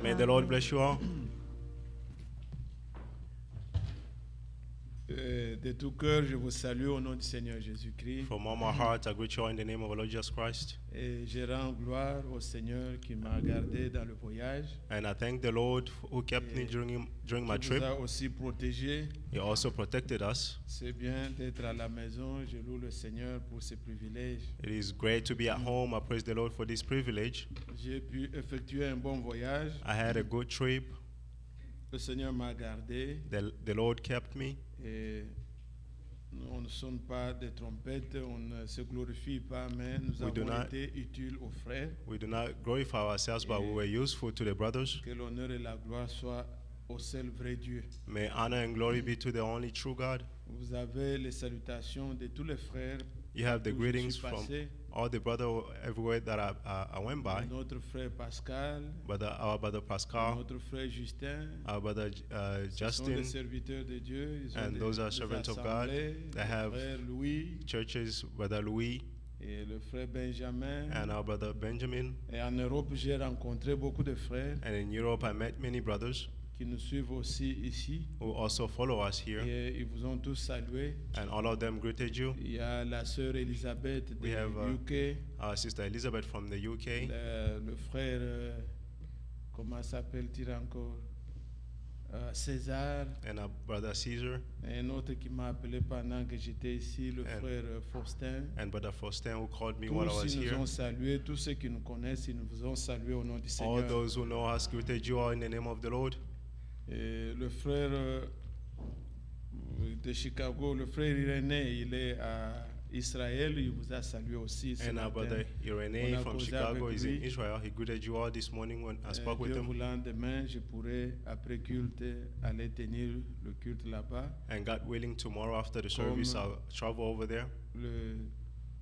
May the Lord bless you all. De tout cœur, je vous salue au nom du Seigneur Jésus-Christ. From all my heart, I greet you all in the name of our Lord Jesus Christ. Et je rends gloire au Seigneur qui m'a gardé dans le voyage. And I thank the Lord who kept me during my Qui vous trip. a aussi protégé. He also protected us. C'est bien d'être à la maison. Je loue le Seigneur pour ce privilège. It is great to be at home. I praise the Lord for this privilege. J'ai pu effectuer un bon voyage. I had a good trip. Le Seigneur m'a gardé. The Lord kept me. Et on ne sonne pas de trompette, on ne se glorifie pas, mais nous avons été utiles aux frères. We do not glorify ourselves, but we were useful to the brothers. Que l'honneur et la gloire soient au seul vrai Dieu. May honor and glory be to the only true God. Vous avez les salutations de tous les frères. You have the greetings from all the brothers everywhere that I went by. Notre frère Pascal, our brother Pascal, notre frère Justin, our brother Justin, des serviteurs de Dieu, and those are servants of God. They have Louis, churches, brother Louis, et le frère Benjamin, and our brother Benjamin. Et en Europe, j'ai rencontré beaucoup de frères. And in Europe, I met many brothers qui nous suivent aussi ici. Who also follow us here. Et ils vous ont tous salué. And all of them greeted you. Il y a la sœur Elisabeth de UK. Our sister Elizabeth from the UK. Le frère, comment s'appelle-t-il encore? César. And our brother Caesar. Et un autre qui m'a appelé pendant que j'étais ici, le frère Faustin. And brother Faustin who called me while I was tous here. Nous ont salué, tous ceux qui nous connaissent, ils nous ont salué au nom du Seigneur. All those who know us greeted you all in the name of the Lord. Et le frère de Chicago, le frère Irénée, il est à Israël, il vous a salué aussi. And our brother Irénée from Chicago is in Israel. He greeted you all this morning when I spoke with him. Demain, je pourrai après culte aller tenir le culte là-bas. And God willing, tomorrow after the service, I'll travel over there.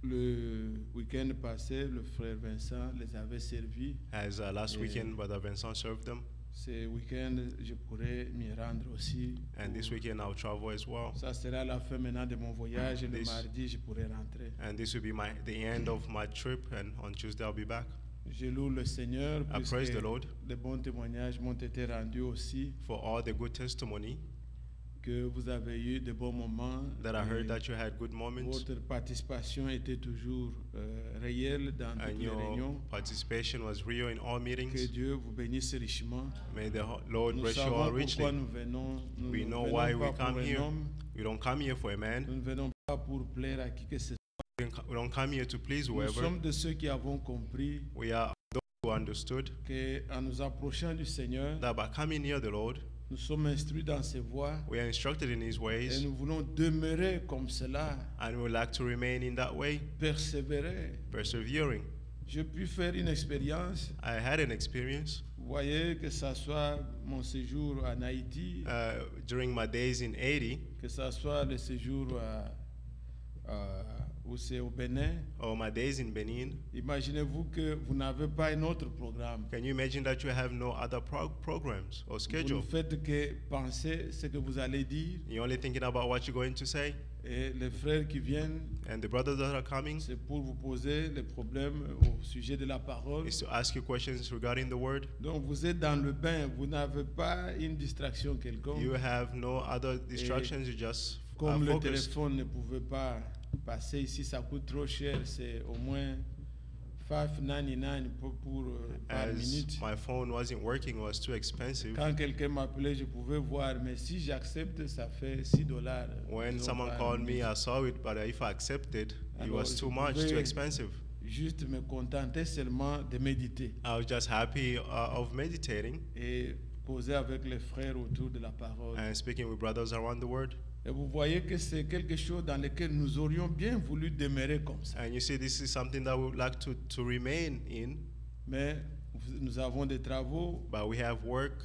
Le week-end passé, le frère Vincent les avait servis. As last weekend, brother Vincent served them. Ce week-end, je pourrai m'y rendre aussi. And this weekend, I'll travel as well. Ça sera la fin maintenant de mon voyage. Le mardi, je pourrai rentrer. And this will be the end of my trip. And on Tuesday, I'll be back. Je loue le Seigneur. I praise the Lord. De bons témoignages m'ont été rendus aussi. For all the good testimony. Que vous avez eu de bons moments. That I heard that you had good moments. Votre participation était toujours réelle dans toutes les réunions. Participation was real in all meetings. Que Dieu vous bénisse richement. May the Lord bless you all richly. We know why we come here. We don't come here for a man. Nous ne venons pas pour plaire à qui que ce soit. We don't come here to please whoever. Nous sommes de ceux qui avons compris. We are those who understood. Que en nous approchant du Seigneur. That by coming near the Lord. Nous sommes instruits dans ses voies. We are instructed in His ways. Et nous voulons demeurer comme cela. And we would like to remain in that way. Persévérer. Persevering. J'ai pu faire une expérience. I had an experience. Vous voyez que ça soit mon séjour en Haïti. During my days in Haiti. Que ça soit le séjour où c'est au Bénin. Or my days in Benin. Imaginez-vous que vous n'avez pas un autre programme. Can you imagine that you have no other programs or schedule? Vous ne faites que penser ce que vous allez dire. You're only thinking about what you're going to say. Et les frères qui viennent, and the brothers that are coming, c'est pour vous poser les problèmes au sujet de la parole. Is to ask you questions regarding the word. Donc vous êtes dans le bain, vous n'avez pas une distraction quelconque. You have no other distractions, you just comme le téléphone ne pouvait pas passer ici, ça coûte trop cher, c'est au moins $5.99 par minute. My phone wasn't working, it was too expensive. Quand quelqu'un m'appelait, je pouvais voir, mais si j'accepte, ça fait $6. When someone called me, I saw it, but if I accepted, it was too much, too expensive. Juste me contenter seulement de méditer. I was just happy of meditating. Et causer avec les frères autour de la parole. And speaking with brothers around the word. Et vous voyez que c'est quelque chose dans lequel nous aurions bien voulu demeurer comme ça. And you see, this is something that we would like to remain in. Mais nous avons des travaux. But we have work.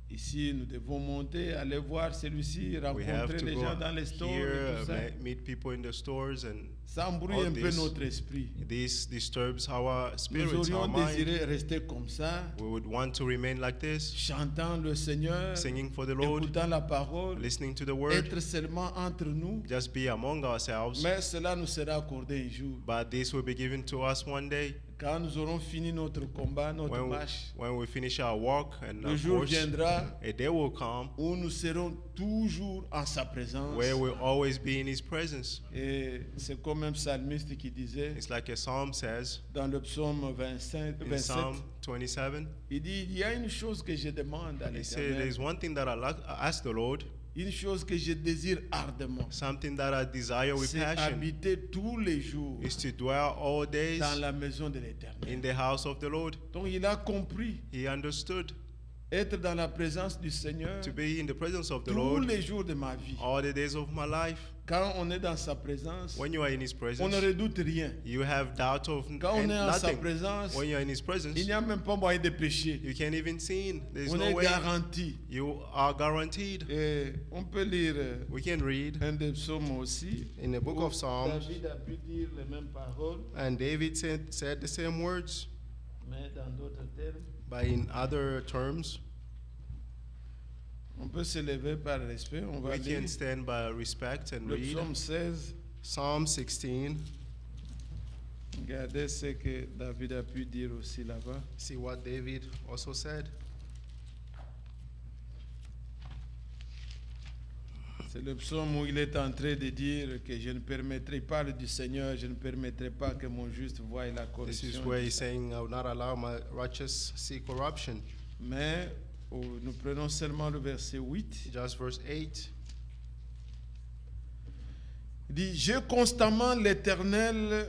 Ici, nous devons monter, aller voir celui-ci, rencontrer les gens dans les stores. Here, et tout ça. meet people in the stores and ça embrouille un peu notre esprit. This disturbs our spirits, nous aurions our mind. désiré rester comme ça. We would want to remain like this. Chantant le Seigneur. Singing for the Lord. Écoutant la parole. Listening to the word. Être seulement entre nous. Just be among ourselves. Mais cela nous sera accordé un jour. But this will be given to us one day. Quand nous aurons fini notre combat, notre marche, when we finish our walk and le jour viendra a day will come où nous serons toujours en sa présence. where we'll always be in his presence. Et c'est comme un psalmiste qui disait, It's like a psalm says dans le psaume 27, in Psalm 27, il dit, il y a une chose que je demande à he said, l'Éternel, there's one thing that I ask the Lord, une chose que je désire ardemment, something that I desire with c'est passion, habiter tous les jours is to dwell all days dans la maison de l'Éternel. in the house of the Lord. Donc il a compris, He understood être dans la présence du Seigneur to be in the presence of the tous Lord les jours de ma vie. all the days of my life. Quand on est dans sa présence, When you are in his on presence, ne redoute rien. you have doubt of Quand on est en sa nothing. présence, When you are in his presence, il n'y a même pas moyen de pécher. you can't even sin. There's On no est way. garanti. You are guaranteed. Et on peut lire We can read un des psaumes aussi. in the book où of Psalms, David a pu dire les mêmes paroles, and David said the same words, mais dans d'autres termes. but in other terms. On peut se lever par respect. On va We lire can stand by respect and le read psaume 16. Psalm 16. Regardez ce que David a pu dire aussi là-bas. See what David also said. C'est le psaume où il est en train de dire que je ne permettrai pas, du Seigneur, je ne permettrai pas que mon juste voie la This is corruption. where he's saying, I will not allow my righteous see corruption. Mais nous prenons seulement le verset 8. Just verse 8. Il dit, j'ai constamment l'Éternel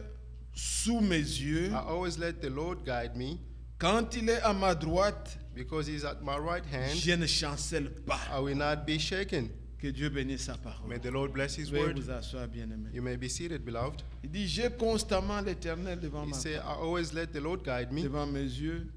sous mes yeux. I always let the Lord guide me, Quand il est à ma droite, because he's at my right hand. je ne chancelle pas. I will not be shaken. Que Dieu bénisse sa parole. May the Lord bless his Veuillez word. vous asseoir, bien-aimés. You may be seated, beloved. Il dit, j'ai constamment l'Éternel devant He ma said, I always let the Lord guide me. devant mes yeux.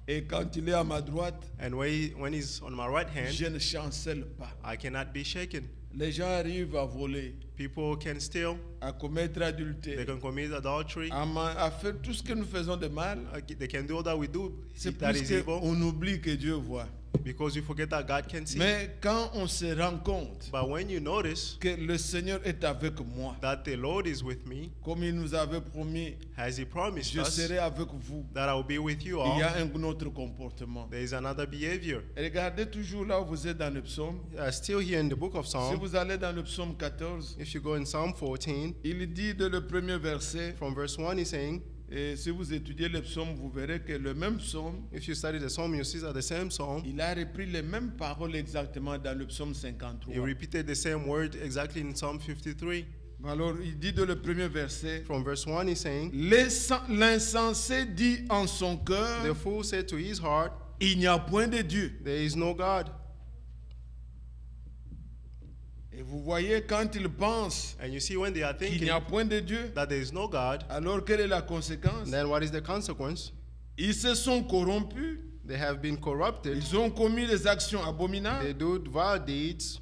Et quand il est à ma droite, And when he's on my right hand, je ne chancelle pas. I cannot be shaken. Les gens arrivent à voler, People can steal, à commettre they adultère, can commit adultery, à faire tout ce que nous faisons de mal. they can do all that we do C'est that plus is evil, qu'on oublie que Dieu voit. because you forget that God can see. Mais quand on se rend compte But when you notice que le Seigneur est avec moi, that the Lord is with me, comme il nous avait promis, as he promised je us serai avec vous, that I will be with you il all, y a un autre comportement. there is another behavior. Regardez toujours là où vous êtes dans le psaume. Still here in the book of Si Psalms, vous allez dans le psaume 14, if you go in Psalm 14, il dit dès le premier verset, from verse 1, he's saying, et si vous étudiez le psaume, vous verrez que le même psaume, if you study the psalm, you see that the same psalm, il a repris les mêmes paroles exactement dans le psaume 53. he repeated the same word exactly in Psalm 53. Alors, il dit dès le premier verset, From verse 1, he's saying, l'insensé dit en son cœur, the fool said to his heart, il n'y a point de Dieu. there is no God. Et vous voyez, quand il pense And you see when they are qu'il thinking n'y a point de Dieu, that there is no God, alors quelle est la conséquence? then what is the consequence? Ils se sont corrompus, They have been corrupted. ils ont commis des actions abominables. They do vile deeds.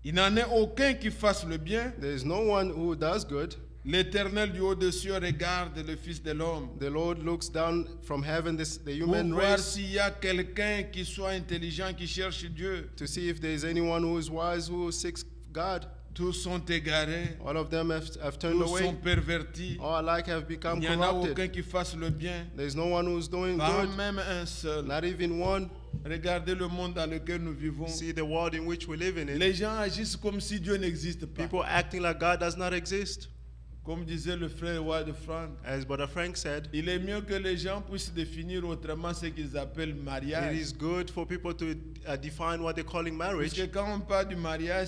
Il n'en est aucun qui fasse le bien. There is no one who does good. L'Éternel du haut des cieux regarde le Fils de l'homme The Lord looks down from heaven, the pour human voir race, s'il y a quelqu'un qui soit intelligent, qui cherche Dieu. to see if there is anyone who is wise who seeks God. Tous sont égarés, All of them have turned tous sont away. pervertis. All alike have Il become n'y en a aucun corrupted. qui fasse le bien, There is no one who is doing pas good, même un seul. not even one. Regardez le monde dans lequel nous vivons. See the world in which we live in. Les gens agissent comme si Dieu n'existe pas. People acting like God does not exist. Comme disait le frère Wade Frank, As Brother Frank said, il est mieux que les gens puissent définir autrement ce qu'ils appellent it mariage. is good for people to define what they're calling Parce marriage. que quand on parle du mariage,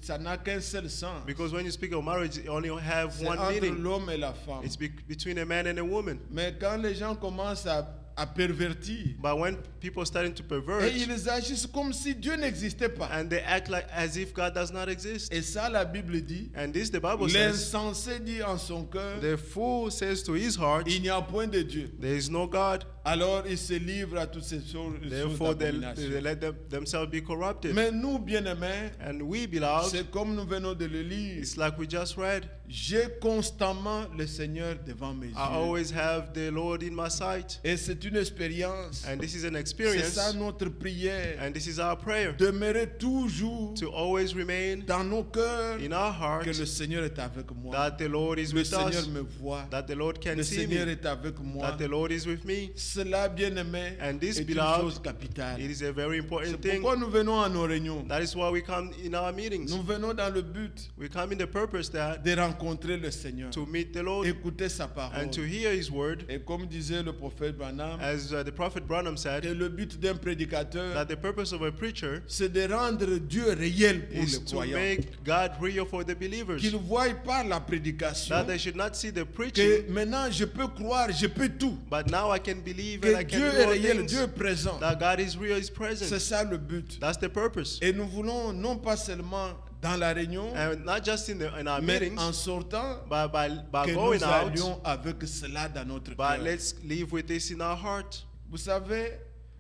ça n'a qu'un seul sens. Because when you speak of marriage, you only have C'est one entre meaning. l'homme et la femme. It's between a man and a woman. Mais quand les gens commencent à pervertir, But when people starting to pervert, et ils agissent comme si Dieu n'existait pas. and they act like as if God does not exist. Et ça, la Bible dit, And this the Bible says, l'insensé dit en son cœur, the fool says to his heart, il n'y a point de Dieu. there is no God. alors ils se livrent à toutes ces choses d'abomination. They let themselves be corrupted. Mais nous, bien-aimés, And we, beloved, c'est comme nous venons de le lire. it's like we just read. J'ai constamment le Seigneur devant mes yeux. I always have the Lord in my sight. Et c'est une expérience. And this is an C'est experience. ça notre prière. And this is our prayer. Demeurer toujours To always remain dans nos cœurs in our heart que le Seigneur est avec moi. that the Lord is Le with Seigneur us. me voit. That the Lord can Le see Seigneur me. est avec moi. That the Lord is with me. Cela, bien-aimé, And this, est une beloved, chose capitale. It is a very C'est important thing. pourquoi nous venons à nos réunions. That is why we come in our meetings. Nous venons dans le but We come in the purpose that de rencontrer le Seigneur, to meet the Lord écouter sa parole. and to hear His word. Et comme disait le prophète Branham, As the prophet Branham que said, le but d'un prédicateur, that the purpose of a preacher c'est de rendre Dieu réel pour is les to croyants. make God real for the believers. Qu'ils voient par la prédication That they should not see the que preaching, maintenant je peux croire, je peux tout. but now I can believe and Que I can Dieu do est all réel, things. Dieu est présent. That God is real, is C'est present. ça le but. That's the purpose. Et nous voulons non pas seulement dans la réunion, And not just in our mais meetings, en sortant, but by que going nous out, allions avec cela dans notre but cœur. let's live with this in our heart. Vous savez,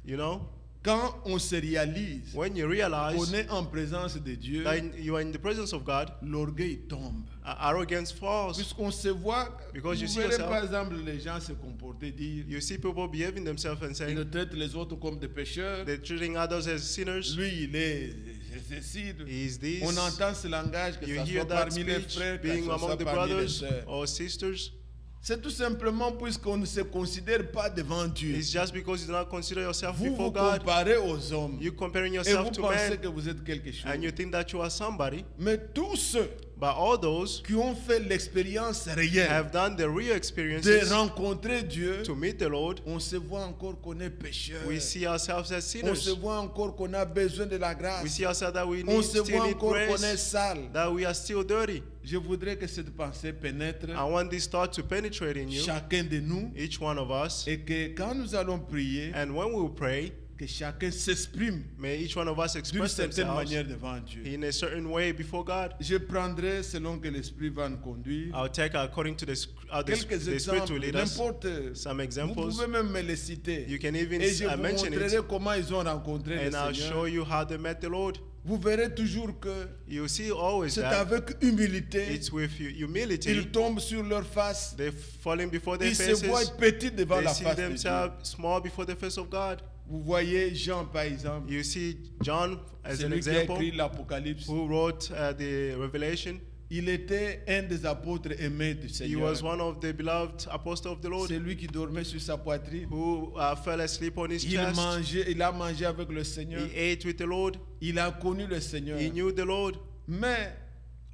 You know, quand on se réalise when you qu'on realize est en présence de Dieu, that you are in the presence of God, l'orgueil tombe. arrogance falls. Puisqu'on se voit, Because vous you see verrez yourself. par exemple les gens se comporter, dire, You see people behaving themselves and ils saying traitent les autres comme des pécheurs, they're treating others as sinners. lui il est ceci. Is this? On entend ce langage, que You ce hear soit that parmi les speech frères, que being ce among soit the parmi les brothers sœurs. or sisters. C'est tout simplement puisqu'on ne se considère pas devant Dieu. It's just because you do not consider yourself Vous before vous God. comparez aux hommes. You comparing Et yourself vous to pensez men, que vous êtes quelque chose. and you think that you are somebody. Mais tous ceux But all those qui ont fait l'expérience réelle have done the real de experiences rencontrer Dieu, to meet the Lord. on se voit encore qu'on est pécheur. We see ourselves as On se sinners. voit encore qu'on a besoin de la We grâce. see ourselves that we On need, se still voit need encore qu'on est grace, sale. that we are still dirty. Je voudrais que cette pensée pénètre I want this thought to penetrate in you, chacun de nous each one of us. et que quand nous allons prier, And when we pray, que chacun s'exprime may each one of us d'une express certaine themselves manière devant Dieu. in a certain way before God. Je prendrai selon que l'Esprit va nous conduire. I'll take according to Quelques the Spirit to exemples, lead us. n'importe. Some Vous examples. pouvez même me les citer. You can even Et je vous mention montrerai it, comment ils ont rencontré le and I'll show Seigneur. you how they met the Lord. Vous verrez toujours que You see always c'est that avec humilité. it's with humility. Ils tombent sur leur face. They're falling before their Ils se voient faces. petits devant They la see face de Dieu. themselves small before the face of God. Vous voyez Jean, par exemple. You see John as C'est an lui qui a example, écrit l'Apocalypse. who wrote the Revelation. Il était un des apôtres aimés du He Seigneur. was one of the beloved apostles of the Lord, C'est lui qui dormait sur sa poitrine. who fell asleep on his Il chest. a mangé avec le Seigneur. He ate with the Lord. Il a connu le Seigneur. He knew the Lord. Mais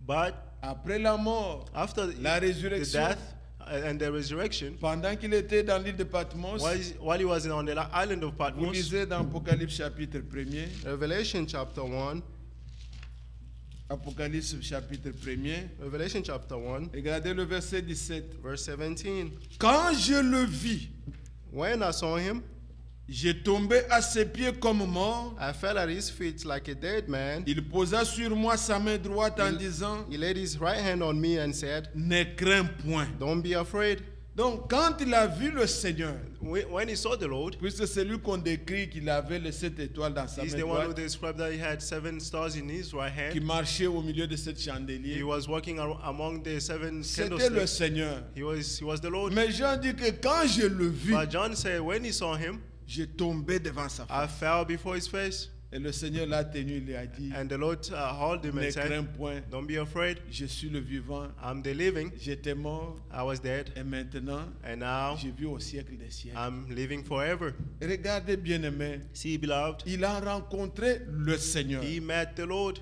But après la mort, after la the résurrection, death and the resurrection, pendant qu'il était dans l'île de Patmos, while he was on the island of vous Patmos, lisez dans Apocalypse chapitre 1er, Revelation chapter 1, Apocalypse chapitre 1er, Revelation chapter 1, regardez le verset 17. verse 17. Quand je le vis, When I saw him, j'ai tombé à ses pieds comme mort. I fell at his feet like a dead man. Il posa sur moi sa main droite en disant, He laid his right hand on me and said, ne crains point. don't be afraid. Donc quand il a vu le Seigneur, When he saw the Lord, puisque c'est lui qu'on décrit qu'il avait les 7 étoiles dans sa he's main the one who droite, described that he had 7 stars in his right qui hand. marchait au milieu de cette chandelier. He was walking among the 7 C'était le candlesticks. Seigneur. He was the Lord. Mais Jean dit que quand je le vis, But John said, when he saw him, j'ai tombé devant sa I face. fell before his face. Et le Seigneur l'a tenu, il lui a dit, And the Lord held him ne and crains said, point, don't be afraid. je suis le vivant, I'm the living. j'étais mort, I was dead. et maintenant, And now je vis au siècle des siècles. I'm living forever. Regardez bien aimé, See, beloved, il a rencontré le Seigneur. he met the Lord.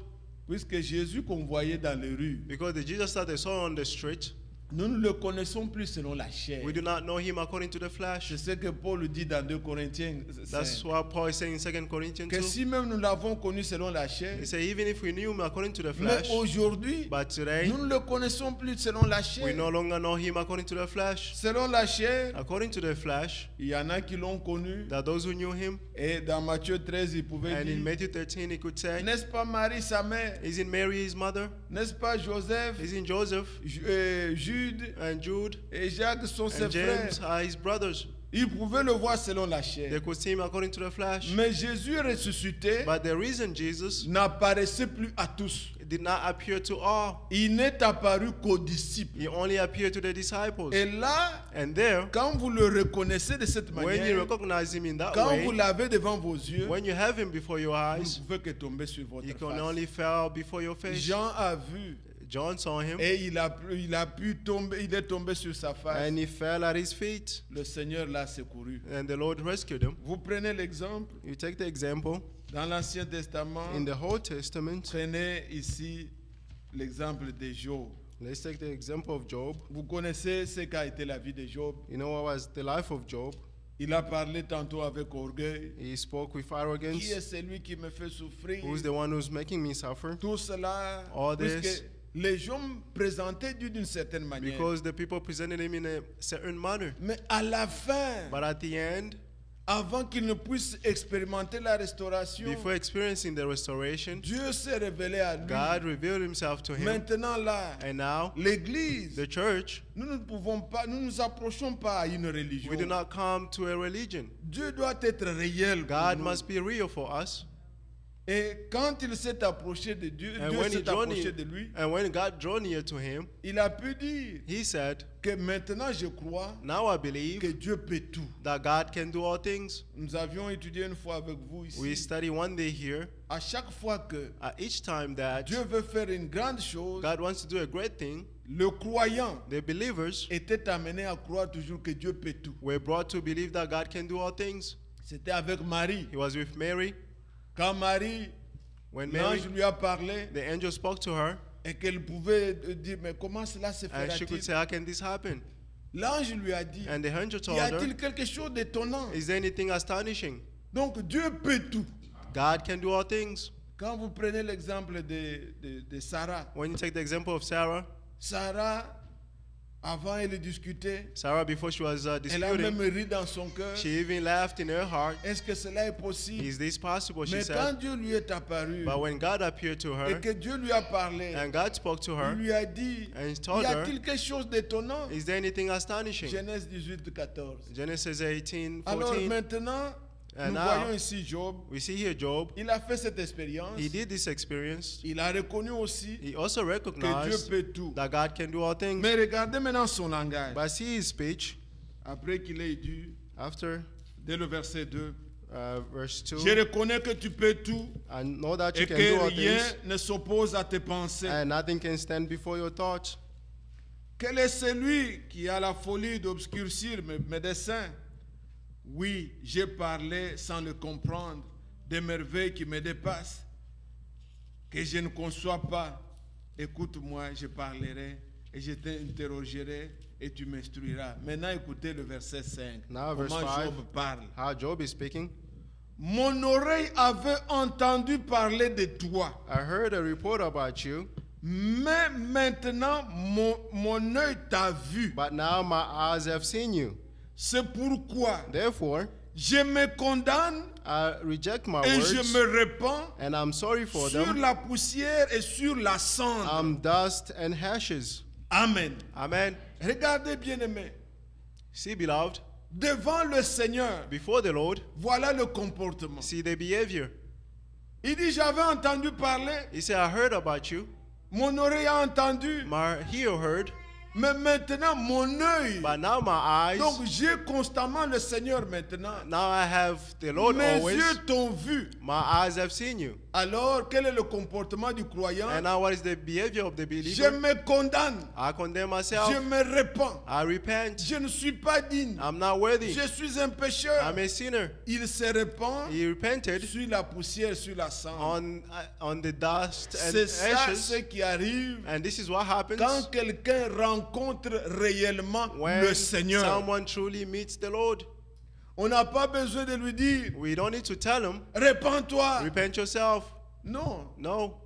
Puisque Jésus qu'on voyait dans les rues, Because the Jesus that they saw on the street, nous ne le connaissons plus selon la chair. we do not know him according to the flesh. C'est ce que Paul dit dans 2 Corinthiens. That's what Paul is saying in 2 Corinthians Que 2. si même nous l'avons connu selon la chair, He said, even if we knew him according to the mais flesh, aujourd'hui, but today nous ne le connaissons plus selon la we chair. no longer know him according to the flesh. Selon la chair, According to the flesh, il y en a qui l'ont connu. that those who knew him, Et dans Matthieu 13, il pouvait and in dire, Matthew 13 he could say, n'est-ce pas Marie, sa mère? isn't Mary his mother? N'est-ce pas Joseph, Isn't Joseph Jude and Jude et Jacques sont ses and frères? James are his brothers? Ils pouvaient le voir selon la chair. They could see him according to the flesh. Mais Jésus ressuscité But the reason Jesus n'apparaissait plus à tous. did not appear to all, Il n'est apparu qu'aux disciples. he only appeared to the disciples. Et là, And there, quand vous le reconnaissez de cette when you manière, recognize him in that quand vous way, l'avez devant vos yeux, when you have him before your vous eyes, ne pouvez que tomber sur votre you can face. only fall before your face. Jean a vu John saw him et il est tombé sur sa face. and he fell at his feet, Le Seigneur l'a secouru. and the Lord rescued him. Vous prenez l'exemple You take the example dans l'Ancien Testament. in the Old Testament. Prenez ici l'exemple de Job. Let's take the example of Job. Vous connaissez ce qu'a été la vie de Job. You know what was the life of Job? Il a parlé tantôt avec orgueil. He spoke with Qui arrogance. est celui qui me fait souffrir? Who's the one who's making me suffer? Tout cela, All puisque this. les gens présentaient Dieu d'une certaine manière. Because the people presented him in a certain manner. Mais à la fin, But at the end, avant qu'il ne puisse expérimenter la restauration, before experiencing the restoration, Dieu s'est révélé à lui. God revealed himself to him. Maintenant là, And now, l'Église, the church, nous ne pouvons pas, nous nous approchons pas à une religion. we do not come to a religion. Dieu doit être réel pour God nous. must be real for us. Et quand il s'est approché de Dieu, And Dieu when, he s'est drew approché near, de lui, and when God drew near to him, il a pu dire he said, que maintenant je crois now I que believe Dieu peut tout. that God can do all things. Nous avions étudié une fois avec vous ici. We study one day here, À chaque fois que at each time that Dieu veut faire une grande chose, God wants to do a great thing, le croyant the believers était amené à croire toujours que Dieu peut tout. were brought to believe that God can do all things. C'était avec Marie. He was with Mary. Quand Marie, When Mary, l'ange lui a parlé the angel spoke to her, et qu'elle pouvait dire, mais comment cela se and she could fera-t-il? say, how can this happen? L'ange lui a dit, And the angel y told her, a-t-il quelque chose d'étonnant? is there anything astonishing? Donc Dieu peut tout. God can do all things. Quand vous prenez l'exemple de Sarah, When you take the example of Sarah, Sarah, avant elle discutait, Sarah before she was elle a même disputing, ri dans son cœur. she even laughed in her heart. Est-ce que cela est possible? Is this possible? She Mais quand said. Dieu lui est apparu But when God appeared to et her, que Dieu lui a parlé, and God spoke to il her, lui a dit, and he y told her, a-t-il quelque chose d'étonnant? is there anything astonishing? Genèse 18, 14. Genesis 18, Alors 14. maintenant, And nous now, voyons ici Job. We see here Job. Il a fait cette expérience. He did this experience. Il a reconnu aussi He also que Dieu recognized peut tout. that God can do all things. Mais regardez maintenant son langage. But see his speech Après qu'il ait dit, after dès le verset 2, verse 2. je reconnais que tu peux tout I know that you et can do que all rien things, ne s'oppose à tes pensées. and nothing can stand before your thoughts. Quel est celui qui a la folie d'obscurcir mes desseins? Oui, j'ai parlé sans le comprendre, des merveilles qui me dépassent, que je ne conçois pas. Écoute-moi, je parlerai et je t'interrogerai et tu m'instruiras. Maintenant, écoutez le verset 5. Now, verse Comment 5. Job parle. How Job is speaking. Mon oreille avait entendu parler de toi, I heard a report about you, mais maintenant mon œil t'a vu. but now my eyes have seen you. C'est pourquoi Therefore, je me condamne I reject my et je words, me répands and I'm sorry for sur them. la poussière et sur la cendre. I'm dust and ashes. Amen. Amen. Regardez, bien-aimés, See, beloved, devant le Seigneur, before the Lord, voilà le comportement. see the behavior. Il dit, j'avais entendu parler, He said, I heard about you. mon oreille a entendu, My ear heard, mais maintenant mon œil. but now my eyes, Donc j'ai constamment le Seigneur maintenant. now I have the Lord Mes always. yeux t'ont vu. My eyes have seen you. Alors, quel est le comportement du croyant? And now what is the behavior of the Je believer? me condamne. I condemn myself. Je me répands. I repent. Je ne suis pas digne. I'm not worthy. Je suis un pécheur. I'm a sinner. Il se répand He repented sur la poussière, sur la cendre. on the dust and C'est ça ashes. ce qui arrive And this is what happens quand quelqu'un rencontre réellement when le Seigneur. someone truly meets the Lord. On n'a pas besoin de lui dire, We don't need to tell him, répands-toi. repent yourself. Non. No.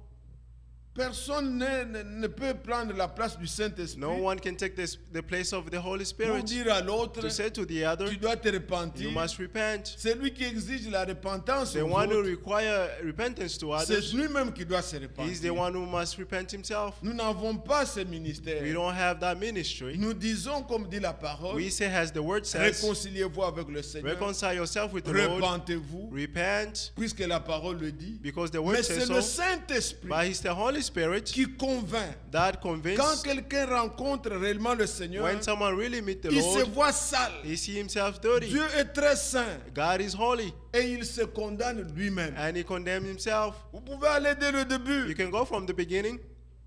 Personne ne peut prendre la place du Saint-Esprit. No one can take the place of the Holy Pour Spirit dire à l'autre, to say to the other, tu dois te repentir. you must repent. C'est lui qui exige la repentance The aux one who autres. requires repentance to C'est others, lui-même qui doit se he's repentir. the one who must repent himself. Nous n'avons pas ce ministère. We don't have that ministry. Nous disons, comme dit la parole, We say, as the word says, réconciliez-vous avec le Seigneur. reconcile yourself with the Lord, Repentez-vous, repent, puisque la parole le dit. because the Mais word c'est says le so. Saint-Esprit But it's the Holy Spirit qui convainc. that Quand convinces. quelqu'un rencontre réellement le Seigneur, When someone really meets the il se Lord, voit sale. he sees himself dirty. Dieu est très saint God is holy, et il se condamne lui-même. and he condemns himself. Vous pouvez aller dès le You début. can go from the beginning.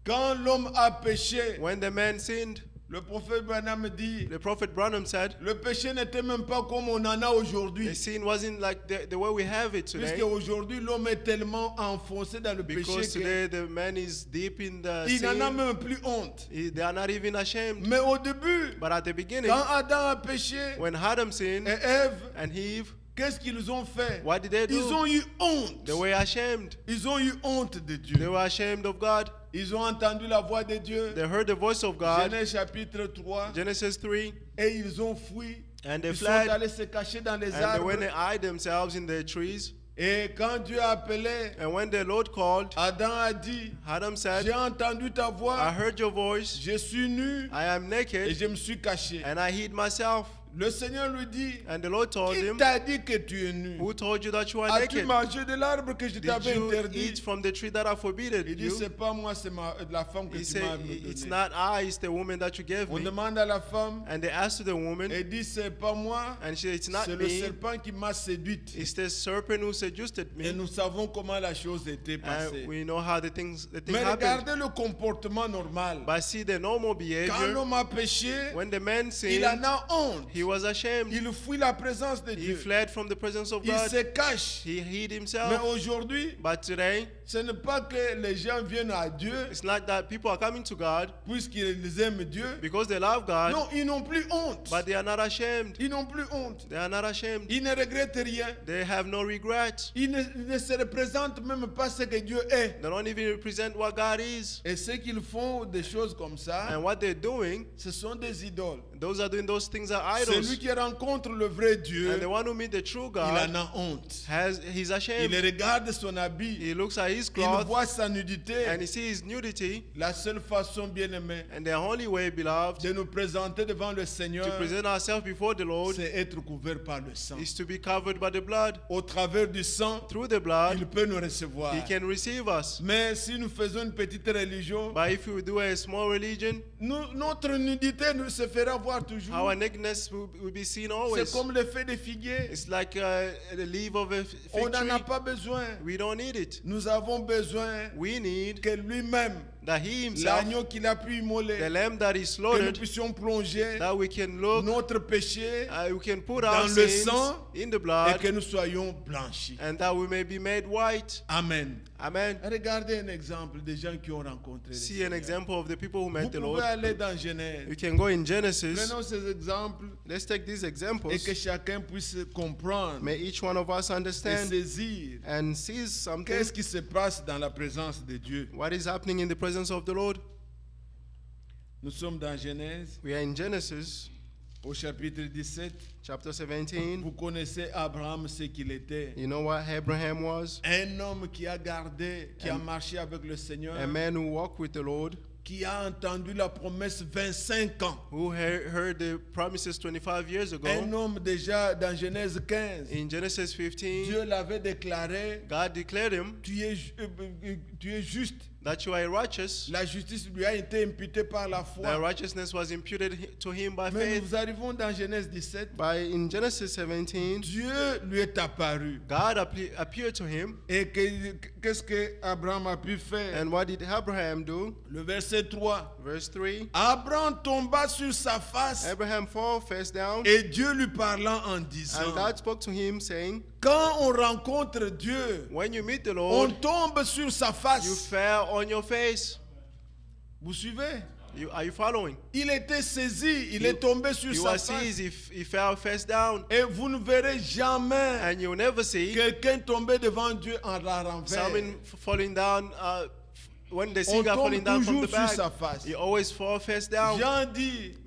Quand l'homme a péché, When the man sinned, le prophète Branham dit, the prophet Branham said, le péché n'était même pas comme on en a aujourd'hui. the sin wasn't like the way we have it Puisque today. aujourd'hui, l'homme est tellement enfoncé dans le péché Because today the man is deep in the qu'il n'en a sin. même plus honte. They are not even ashamed. Mais au début, But at the beginning, quand Adam a péché when Adam et sinned Ève, and Eve, qu'est-ce qu'ils ont fait? what did they Ils do? ont eu honte. They were ashamed. Ils ont eu honte de They Dieu. were ashamed of God. Ils ont entendu la voix de Dieu. They heard the voice of God. Genèse chapitre 3. Genesis 3. Et ils ont fui. And they Ils sont fled. allés se cacher dans les And they arbres. went and hid themselves in the trees. Et quand Dieu a appelé, And when the Lord called, Adam a dit, Adam said, j'ai entendu ta I voix, heard your voice. je suis nu I am et naked je me suis caché. and I hid myself. Le Seigneur lui dit, And the Lord told qui him, t'a dit que tu es nu? who told you that you are As-tu naked? mangé de l'arbre que je Did t'avais you interdit? eat from the tree that I forbidden Il dit, you? c'est pas moi, c'est la femme que He tu m'as said, it's donnée. not I, it's the woman that you gave On me. demande à la femme, And they asked the woman, elle dit, c'est pas moi, and she said, it's not c'est le me, serpent qui m'a séduite. it's the serpent who seduced Et me. nous savons comment la chose était passée. And we know how the thing Mais happened. regardez le comportement normal. But see the normal Quand behavior, l'homme a péché, when the man il sinned, en a honte. he was ashamed. Il fuit la présence de He Dieu. fled from the presence of Il God. se cache. He hid Mais himself. aujourd'hui, But today, ce n'est pas que les gens viennent à Dieu it's not that people are coming to God puisqu'ils aiment Dieu. because they love God, Non, ils n'ont plus honte. but they are not ashamed. Ils n'ont plus honte. They are not ashamed. Ils ne regrettent rien. They have no regret. Ils ne se représentent même pas ce que Dieu est. They don't even represent what God is. Et ceux qui font des choses comme ça, And what they're doing, ce sont des idoles. those are doing those things are Celui idols. qui rencontre le vrai Dieu, And the one who meets the true il God en a honte. he's Il ashamed. regarde son habit, He looks at his il cloth voit sa nudité. and he sees his nudity. La seule façon, bien-aimé, And the only way, beloved, de nous présenter devant le Seigneur, to present ourselves before the Lord c'est être couvert par le sang. is to be covered by the blood. Au travers du sang, Through the blood, il peut nous recevoir. he can receive us. Mais si nous faisons une petite religion, But if we do a small religion, notre nudité se fera voir toujours. our nakedness will be seen C'est always. comme le feu de figuier. It's like the leaf of a On fig n'en a tree. pas besoin. We don't need it. Nous avons besoin We need que lui-même, that he himself, l'agneau qu'il a pu immoler, the lamb that is que nous slaughtered, puissions plonger that we can look, notre péché we can put dans our le sins sang in the et blood, que nous soyons blanchis. and that we may be made white. Amen. Amen. Regardez un exemple des gens qui ont rencontré le See an Seigneur. example of the people who Vous met the pouvez Lord. aller dans Genèse. You can go in Genesis. Prenons ces exemples Let's take these examples. et que chacun puisse comprendre May each one of us et understand saisir and seize something. qu'est-ce qui se passe dans la présence de Dieu. What is happening in the presence of the Lord? Nous sommes dans Genèse We are in Genesis au chapitre 17. chapter 17. Vous connaissez Abraham, ce qu'il était. You know what Abraham was? Un homme qui a gardé, qui a marché avec le Seigneur, A man who walked with the Lord, qui a entendu la promesse 25 ans. who heard the promises 25 years ago. Un homme déjà dans Genèse 15. In Genesis 15, Dieu l'avait déclaré, God declared him tu es juste. that you are righteous. La justice lui a été imputée par la The foi. righteousness was imputed to him by Mais faith. nous arrivons dans Genèse 17. By in Genesis 17, Dieu lui est apparu. God appeared to him. Et qu'est-ce que Abraham a pu faire? And what did Abraham do? Le verset 3. Verse 3. Abraham tomba sur sa face Abraham fell face down, et Dieu lui parlant en and disant, God spoke to him, saying, quand on rencontre Dieu, when you meet the on Lord, tombe sur sa you face. fell on your face. Vous suivez? Are you following? Il était saisi, il est tombé sur He sa was face. seized, he fell face down. Et vous ne verrez jamais And you'll never see quelqu'un tomber devant Dieu en la renverse. someone falling down when they see God falling down from the back, face. he always falls face down.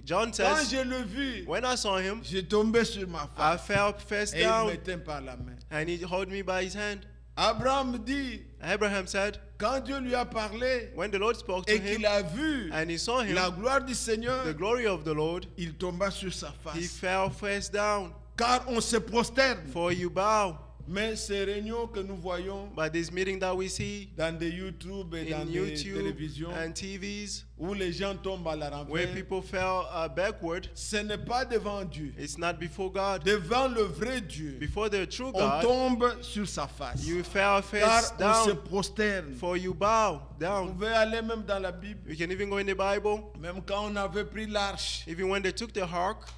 John says, quand je le vis, when I saw him, j'ai tombé sur ma face. I fell face Et down, il me tient par la main. and he held me by his hand. Abraham said, quand Dieu lui a parlé, when the Lord spoke to et him, qu'il a vu and he saw him, la gloire du Seigneur, the glory of the Lord, il tomba sur sa face. he fell face down. Car on se prosterne. For you bow. Mais ces réunions que nous voyons But this meeting that we see dans des YouTube et dans des télévisions and TVs, où les gens tombent à la renverse, where people fell backward, ce n'est pas devant Dieu. It's not before God. Devant le vrai Dieu, before the true on God, tombe sur sa face. You fell face Car down. On se prosterne. For you bow down. Vous pouvez aller même dans la Bible. You can even go in the Bible. Même quand on avait pris l'arche. Even when they took the ark.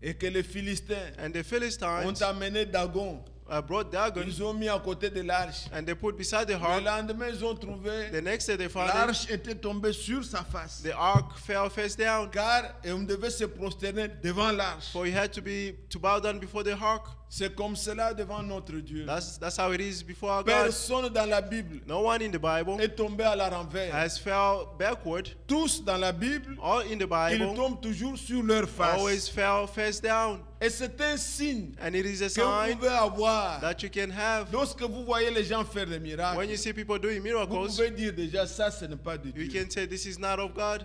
Et que les Philistins and the Philistines ont amené Dagon. Brought Dagon, ils ont mis à côté de l'arche. And they put beside the ark. Le lendemain, ils ont trouvé. The next day they found l'arche était tombée sur sa face. The ark fell face down. Car on devait se prosterner devant l'arche. For he had to bow down before the ark. C'est comme cela devant notre Dieu. That's how it is before our God. Personne dans la Bible no one in the Bible est tombé à la renverse. Has fell backward. Tous dans la Bible, all in the Bible, ils tombent toujours sur leur face. Always fell face down. Et c'est un signe and it is a que sign vous pouvez avoir. That you can have. Lorsque vous voyez les gens faire des miracles, when you see people doing miracles, vous pouvez dire déjà ça, ce n'est pas de Dieu. You can say this is not of God.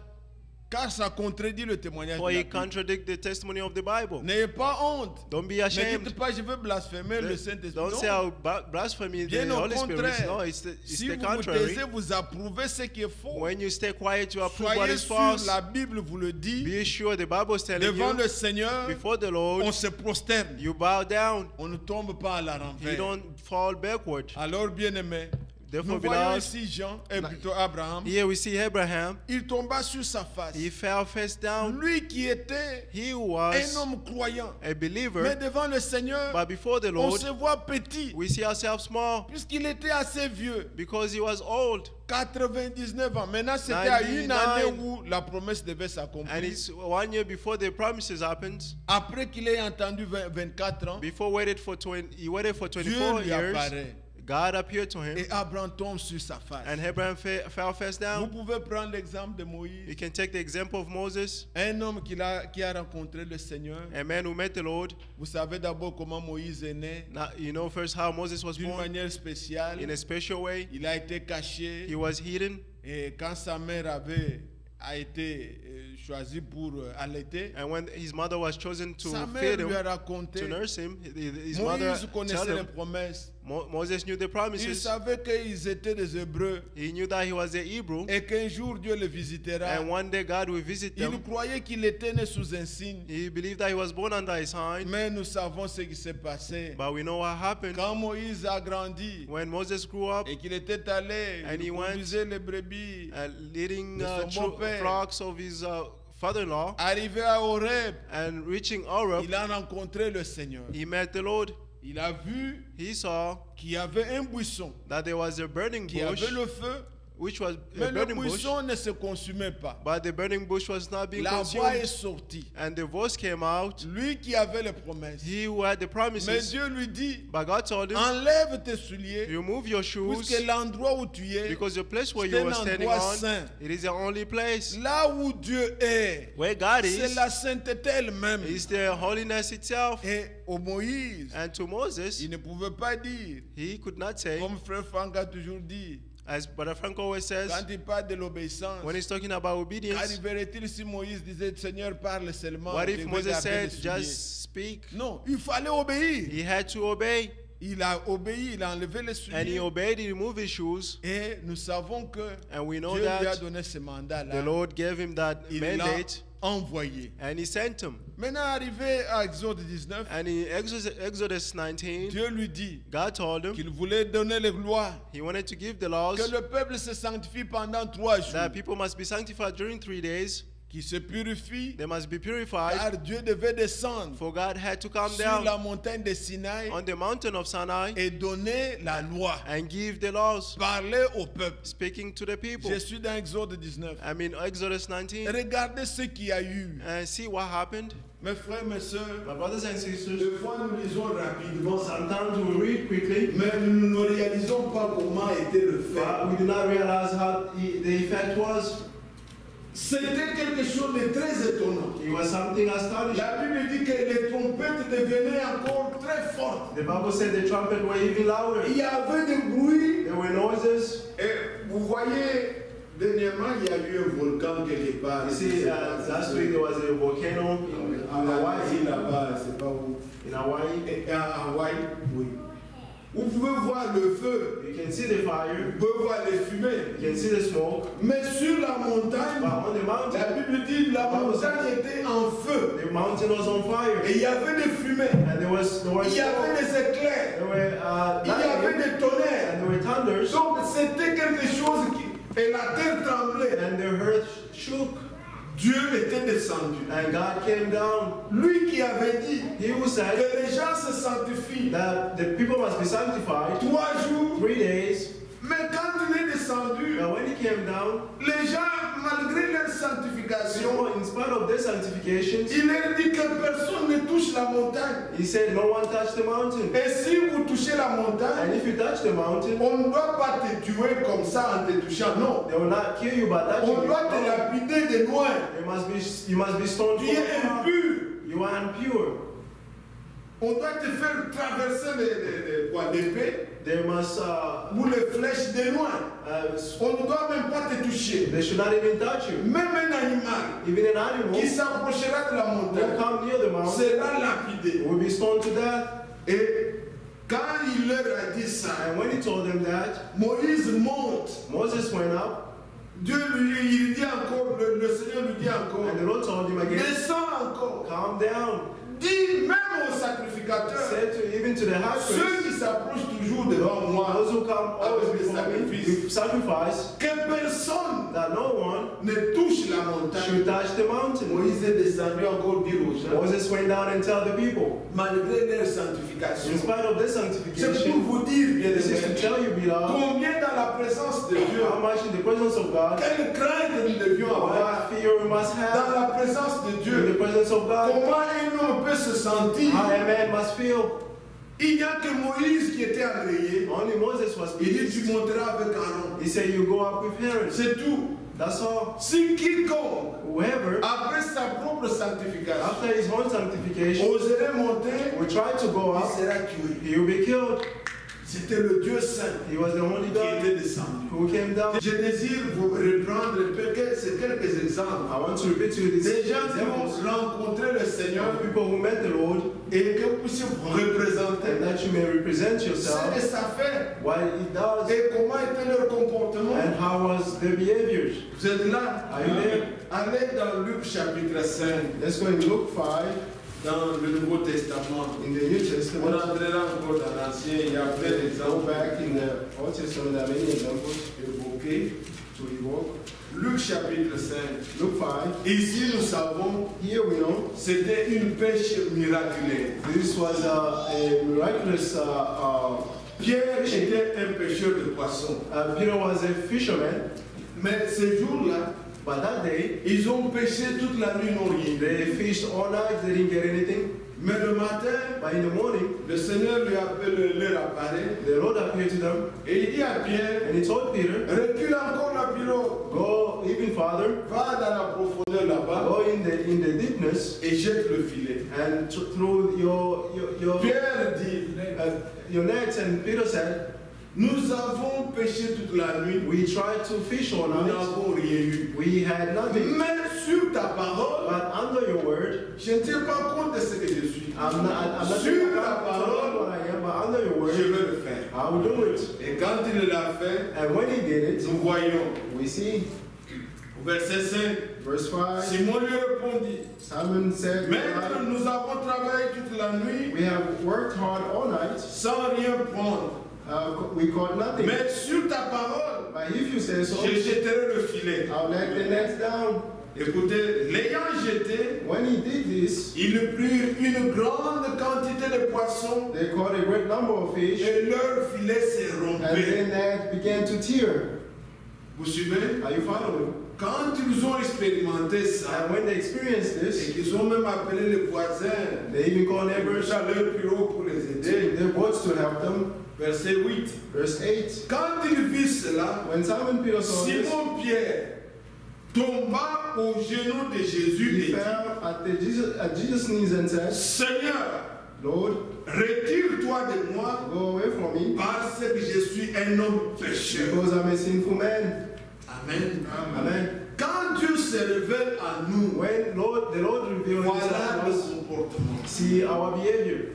Car ça contredit le témoignage For de la it contradicts the testimony of the Bible. N'ayez pas honte. Don't be ashamed. Ne dites pas je veux blasphémer le Saint-Esprit. Don't say I'll blaspheme the Holy Spirit. No, it's si the vous contrary. vous taisez, vous approuvez ce qui est faux. When you stay quiet, you approve Soyez what is sûr, false. la Bible vous le dit. Be sure the Bible is telling devant you. Le Seigneur, before the Lord, on se prosterne. You bow down. On ne tombe pas à la renverse. You don't fall backward. Alors, bien-aimés, nous voyons ici Jean, et plutôt Abraham. Here we see Abraham. Il tomba sur sa face. He fell face down. Lui qui était un homme croyant. A believer. Mais devant le Seigneur, but before the Lord, on se voit petit. We see ourselves small. Puisqu'il était assez vieux. Because he was old. 99 ans. Maintenant, c'était à une année où la promesse devait s'accomplir. And it's 1 year before the promises happened. Après qu'il ait entendu 24 ans. Before he waited for 24 Dieu lui years. Apparaît. God appeared to him. Et Abraham tombe sur sa face. And Abraham fell face down. Vous pouvez prendre l'exemple de Moïse. You can take the example of Moses. Un homme qui a rencontré le Seigneur. A man who met the Lord. Vous savez d'abord comment Moïse est né. Now, you know first how Moses was born. D'une manière spéciale. In a special way. Il a été caché. He was hidden. Et quand sa mère a été choisie pour allaiter. And when his mother was chosen to feed him, to nurse him, his Moïse mother connaissait les promesses. Moses knew the promises. Il savait qu'ils étaient des Hébreux. He knew that he was a Hebrew. Et qu'un jour Dieu le visitera. And one day God will visit them. Il croyait qu'il était né sous un signe. He believed that he was born under a sign. Mais nous savons ce qui s'est passé. But we know what happened. Quand Moïse a grandi. When Moses grew up. Et qu'il était allé. And he went. Les brebis. Leading flocks of his father-in-law. Arrivé à Horeb. And reaching Horeb. Il a rencontré le Seigneur. He met the Lord. Il a vu qu'il y avait un buisson that there was a burning bush, qui avait le feu, which was mais le buisson ne se consumait pas. But the burning bush was not being La consumed. voix est sortie. And the voice came out. Lui qui avait les promesses. He who had the promises. Mais Dieu lui dit, but God told him, enlève tes souliers, remove your shoes, puisque l'endroit où tu es, because the place where you were standing on, saint. It is the only place. Là où Dieu est, where God is, c'est la sainteté elle-même. It's the holiness itself. Et au Moïse, and to Moses, il ne pouvait pas dire, he could not say, comme frère Franck a toujours dit, as Brother Frank always says, quand il parle de l'obéissance, when he's talking about obedience, qu'arriverait-il si Moïse disait, Seigneur, parle seulement? What if Moses said, just speak? Non, il fallait obéir. He had to obey. Il a obéi, il a enlevé les souliers. And he obeyed, he removed his shoes. Et nous savons que and we know Dieu that lui a donné ce mandat-là. The Lord gave him that mandate. Envoyé. And he sent him. Maintenant arrivé à Exode 19, and in Exodus 19, Dieu lui dit God told him qu'il voulait donner les lois. He wanted to give the laws. Que le peuple se sanctifie pendant 3 jours. That people must be sanctified during 3 days. Qui se purifie. They must be purified. Car Dieu devait descendre. For God had to come sur down la montagne de Sinaï. On the mountain of Sinai. Et donner la loi. And give the laws. Parler au peuple. Speaking to the people. Je suis dans Exode 19. I'm in Exodus 19. Regardez ce qu'il y a eu. And see what happened. Mes frères, mes sœurs, My brothers and sisters, des fois nous lisons rapidement, sometimes we read quickly, mais nous ne réalisons pas comment était le fait. but we do not realize how the effect was. C'était quelque chose de très étonnant. It was something astonishing. La Bible dit que les trompettes devenaient encore très fortes. The Bible said the trumpet were even louder. Il y avait des bruits. There were noises. Et vous voyez, dernièrement, il y a eu un volcan quelque part. You see, last week there was a volcano in Hawaii. Là-bas, c'est pas où. In Hawaii. Et à Hawaï, oui. Vous pouvez voir le feu. You can see the fire. Vous pouvez voir les fumées. You can see the smoke. Mais sur la montagne, But on the mountain, la Bible dit que la montagne était en feu. the mountain was on fire. Et il y avait des fumées. And there was Il y avait des éclairs. there were Il y avait des tonnerres. and there were thunders. Donc c'était quelque chose qui... Et la terre tremblait. And the earth shook. Dieu était descendu. And God came down. Lui qui avait dit He who que said les gens se sanctifient that the people must be sanctified 3 jours. 3 days. Mais quand il est descendu, But when he came down, les gens, malgré leur sanctification, in spite of their sanctifications, il leur dit que personne ne touche la montagne. he said, no one touched the mountain. Et si vous touchez la And montagne, if you touch the mountain, on ne doit pas te tuer comme ça en te touchant, non. they will not kill you by touching On doit te you. lapider de loin. You must be stoned Tu from es afar. impur. You are impure. On doit te faire traverser l'épée They must, ou les flèches de loin. On ne doit même pas te toucher. they should not even touch you. Même un animal Even an animal qui s'approchera de la will montagne come near the mountain, sera lapidé. will be stoned to death. Et quand il leur a dit ça, And when he told them that, Moïse monte. Moses went up, Dieu il dit encore, le Seigneur lui dit encore, and the Lord told him again, descends encore. calm down. Dis même aux sacrificateurs, Said to even to the high priest, ceux qui s'approchent toujours devant moi, those who come always avec des before me sacrifices, with sacrifice, que personne that no one ne touche la montagne. should touch the mountain. Moïse est descendu encore dire aux gens, Moses went down and tell the people, malgré leur sanctification. in spite of this C'est pour sanctification, vous dire, bien this is to aimés, tell you, beloved, combien dans la présence de Dieu, how much in the presence of God, quelle crainte nous devions avoir what fear we must dans have la présence de in the Dieu. presence of God, Comment un homme peut se sentir? how a man must feel. Il n'y a que Moïse qui était agréé. Only Moses was Il dit, tu pleased. monteras avec Aaron. He said, you go up with Aaron. C'est tout. That's all. Si quiconque, Whoever, après sa propre sanctification, after his own sanctification, oserait monter, will try to go il up, sera tué. he will be killed. C'était le Dieu saint He was the only qui God était descendu. who came down. Je désire vous reprendre c'est quelques exemples. I want to repeat to you these Des gens qui examples ont rencontré le Seigneur of people who met the Lord, et que vous puissiez vous représenter and that you may represent ce que yourself, ça fait what it does, et comment était leur comportement. and how was their behaviors. Vous êtes là? Are you there? Allez dans Luc chapitre 5, Let's go in Luke 5, dans le Nouveau Testament. in the New On Testament. entrera encore dans l'Ancien, il y a plein Go d'exemples back in the Old Testament, there are many examples évoqués. to evoke. Luc chapitre 5. Luke 5, Ici, nous savons, here we know, c'était une pêche miraculaire. this was a miraculous, Pierre était un pêcheur de poissons. Peter was a fisherman, Mais ce jour-là, but that day, ils ont pêché toute la nuit, n'ont rien. they fished all night, they didn't get anything. Mais le matin, But in the morning, le Seigneur leur apparaît the Lord appeared to them, et il dit à Pierre, and he told Peter, recule encore la pirogue, go even farther, va dans la profondeur là-bas go in the deepness, et jette le filet. and through Pierre dit, your nets. And Peter said, nous avons pêché toute la nuit, we tried to fish all nous night, n'avons rien eu. we had nothing. Mais sur ta parole, But under your word, je ne tiens pas compte de ce que je suis. I'm not Sur taking ta account of parole, what I am, but under your je word, vais le faire. I will do it. Et quand il l'a fait, And when he did it, nous voyons, we see, verset 5, verse 5, Simon lui répondit, Simon said, Maître, nous avons travaillé toute la nuit we have worked hard all night, sans rien prendre. we caught nothing. Mais sur ta parole, But if you say so, je jetterai le filet. I'll let the nets down. Écoutez, l'ayant jeté, When he did this, ils prirent une grande quantité de poissons they caught a great number of fish, et leur filet s'est and rompu. the net began to tear. Vous suivez? Are you following? Quand ils ont expérimenté ça, And when they experienced et this, qu'ils ont même appelé les voisins they even called neighbors à leur bureau pour les aider. their boats to help them. Verset 8. Verse 8. Quand ils virent cela, When Simon Peter saw this, Simon Pierre tomba aux genoux de Jésus he et dit, fell at Jesus' knees and said, Seigneur, Lord, retire-toi de moi go away from me, parce que je suis un homme pécheur. because I'm a sinful man. Amen. Amen. Quand Dieu se révèle à nous, When the Lord revealed voilà himself le to us, comportement. see our behavior.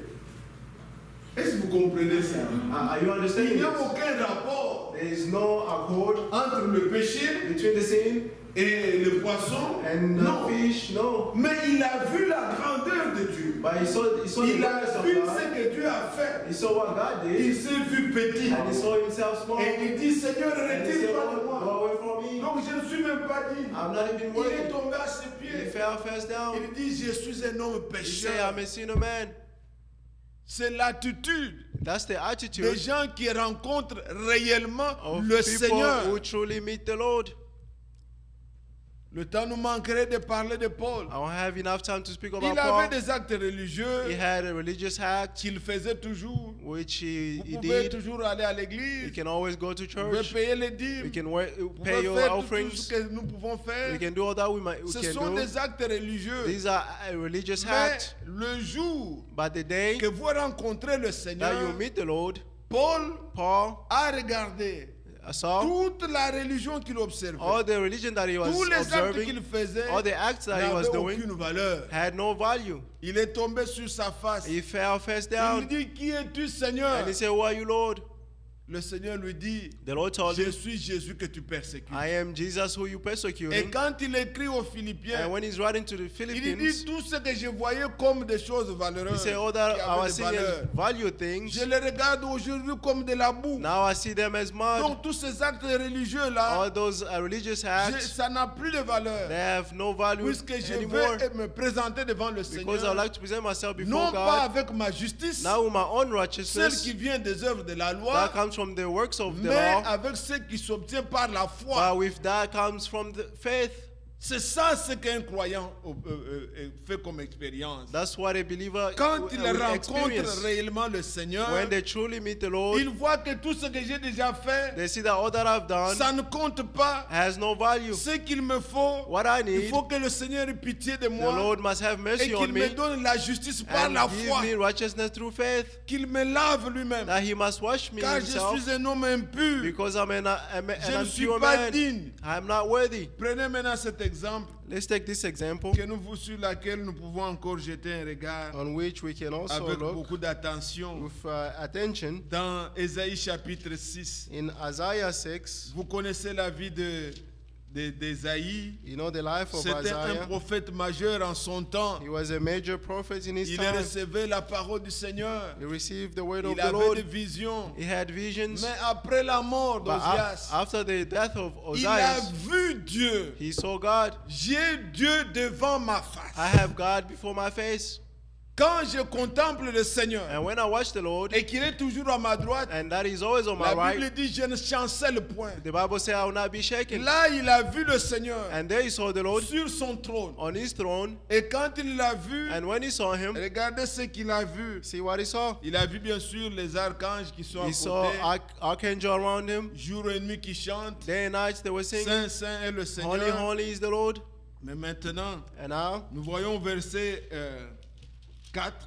Est-ce que vous comprenez ça? Are you Il understanding n'y a this? aucun rapport There is no accord entre le péché between the sin et le poisson. and Non. fish, no. Mais il a vu la grandeur de Dieu. But he saw the Il a greatness of vu God. ce que Dieu a fait. He saw what God Il did, s'est vu petit. and he saw himself small. Et il dit, Seigneur, And he said, retire-toi de Go moi. away from me. Donc je ne suis même pas digne. I'm not even Il est worthy. tombé à ses He pieds. fell face down. Il dit, je suis un homme He said, pécheur. I'm a sinner man. C'est l'attitude That's the des attitude gens qui rencontrent réellement of le people Seigneur. who truly meet the Lord. Le temps nous manquerait de parler de Paul. I don't have enough time to speak about Il avait Paul. des actes religieux He had a religious act qu'il faisait toujours. which Vous he pouvez did. toujours aller à You l'église. can always go to Vous pouvez church. payer les We dîmes. can Vous pay pouvez your faire tout offerings. ce que nous pouvons faire. We can do all that we Ce can sont do. des actes religieux. These are a religious Mais acts. le jour But the day que vous rencontrez le that Seigneur, you meet the Lord, Paul Paul a regardé saw toute la religion qu'il observait. all the religion that he was Tous les actes qu'il observing, faisait all the acts that he was n'avaient doing aucune valeur. had no value. Il est tombé sur sa face. He fell face Il down dit, qui es-tu, Seigneur? and he said, Who are you, Lord? Le Seigneur lui dit, The Lord told je him, suis Jésus que tu persécutes. I am Jesus who you Et persecuting. quand il écrit aux Philippiens, And when he's writing to the il dit Philippines, tout ce que je voyais comme des choses he valeureuses, said, All qui that I avaient was de seeing valeur. as value things, Je les regarde aujourd'hui comme de la boue. now I see them as mud. Donc tous ces actes religieux là, All those religious acts, ça n'a plus de valeur. they have no value Puisque je anymore. vais me présenter devant le Because I Seigneur, like to present myself before non pas God, avec ma justice, now with my own celle righteousness qui vient des œuvres de la loi, that comes from the works of the mais law, avec ce qui s'obtient par la foi. but with that comes from the faith. C'est ça ce qu'un croyant fait comme expérience. That's what a believer Quand il will rencontre experience. réellement le Seigneur, When they truly meet the Lord, il voit que tout ce que j'ai déjà fait, they see that all that I've done ça ne compte pas. has no value. Ce qu'il me faut, What I il need, faut que le Seigneur ait pitié de the moi Lord must have et mercy on qu'il me me donne la justice par and la give foi, me righteousness through faith, qu'il me lave lui-même. that he must wash me Car je himself, suis un homme impur. because I'm an Je ne suis impure pas man. digne. I'm not worthy. Prenez maintenant cet exemple Let's take this example sur laquelle nous pouvons encore jeter un regard on which we can also avec look beaucoup d'attention. with attention Dans Ésaïe chapitre 6, in Isaiah 6. vous connaissez la vie d'Ésaïe. You know the life of C'était un Isaiah. prophète majeur en son temps. He was a major prophet in his Il time. recevait la parole du Seigneur. He received the word of Il the avait Lord. des visions. He had visions. Mais après la mort But d'Ozias, after the death of il a Ozias, vu Dieu. he saw God. J'ai Dieu devant ma face. I have God before my face. Quand je contemple le Seigneur And when I watch the Lord, et qu'il est toujours à ma droite, and that is always on my la Bible right, dit je ne chancelle point. the Bible says I will not be shaken. Là, il a vu le Seigneur And there he saw the Lord sur son trône. on his throne. Et quand il l'a vu, And when he saw him, regardez ce qu'il a vu. see what he saw. Il a vu bien sûr les archanges qui sont He à saw côté, archangel around him. jour et nuit qui chantent. Day and night they were singing, Saint, Saint est le Holy, Seigneur. holy is the Lord. Mais maintenant, And now, nous voyons verset 4.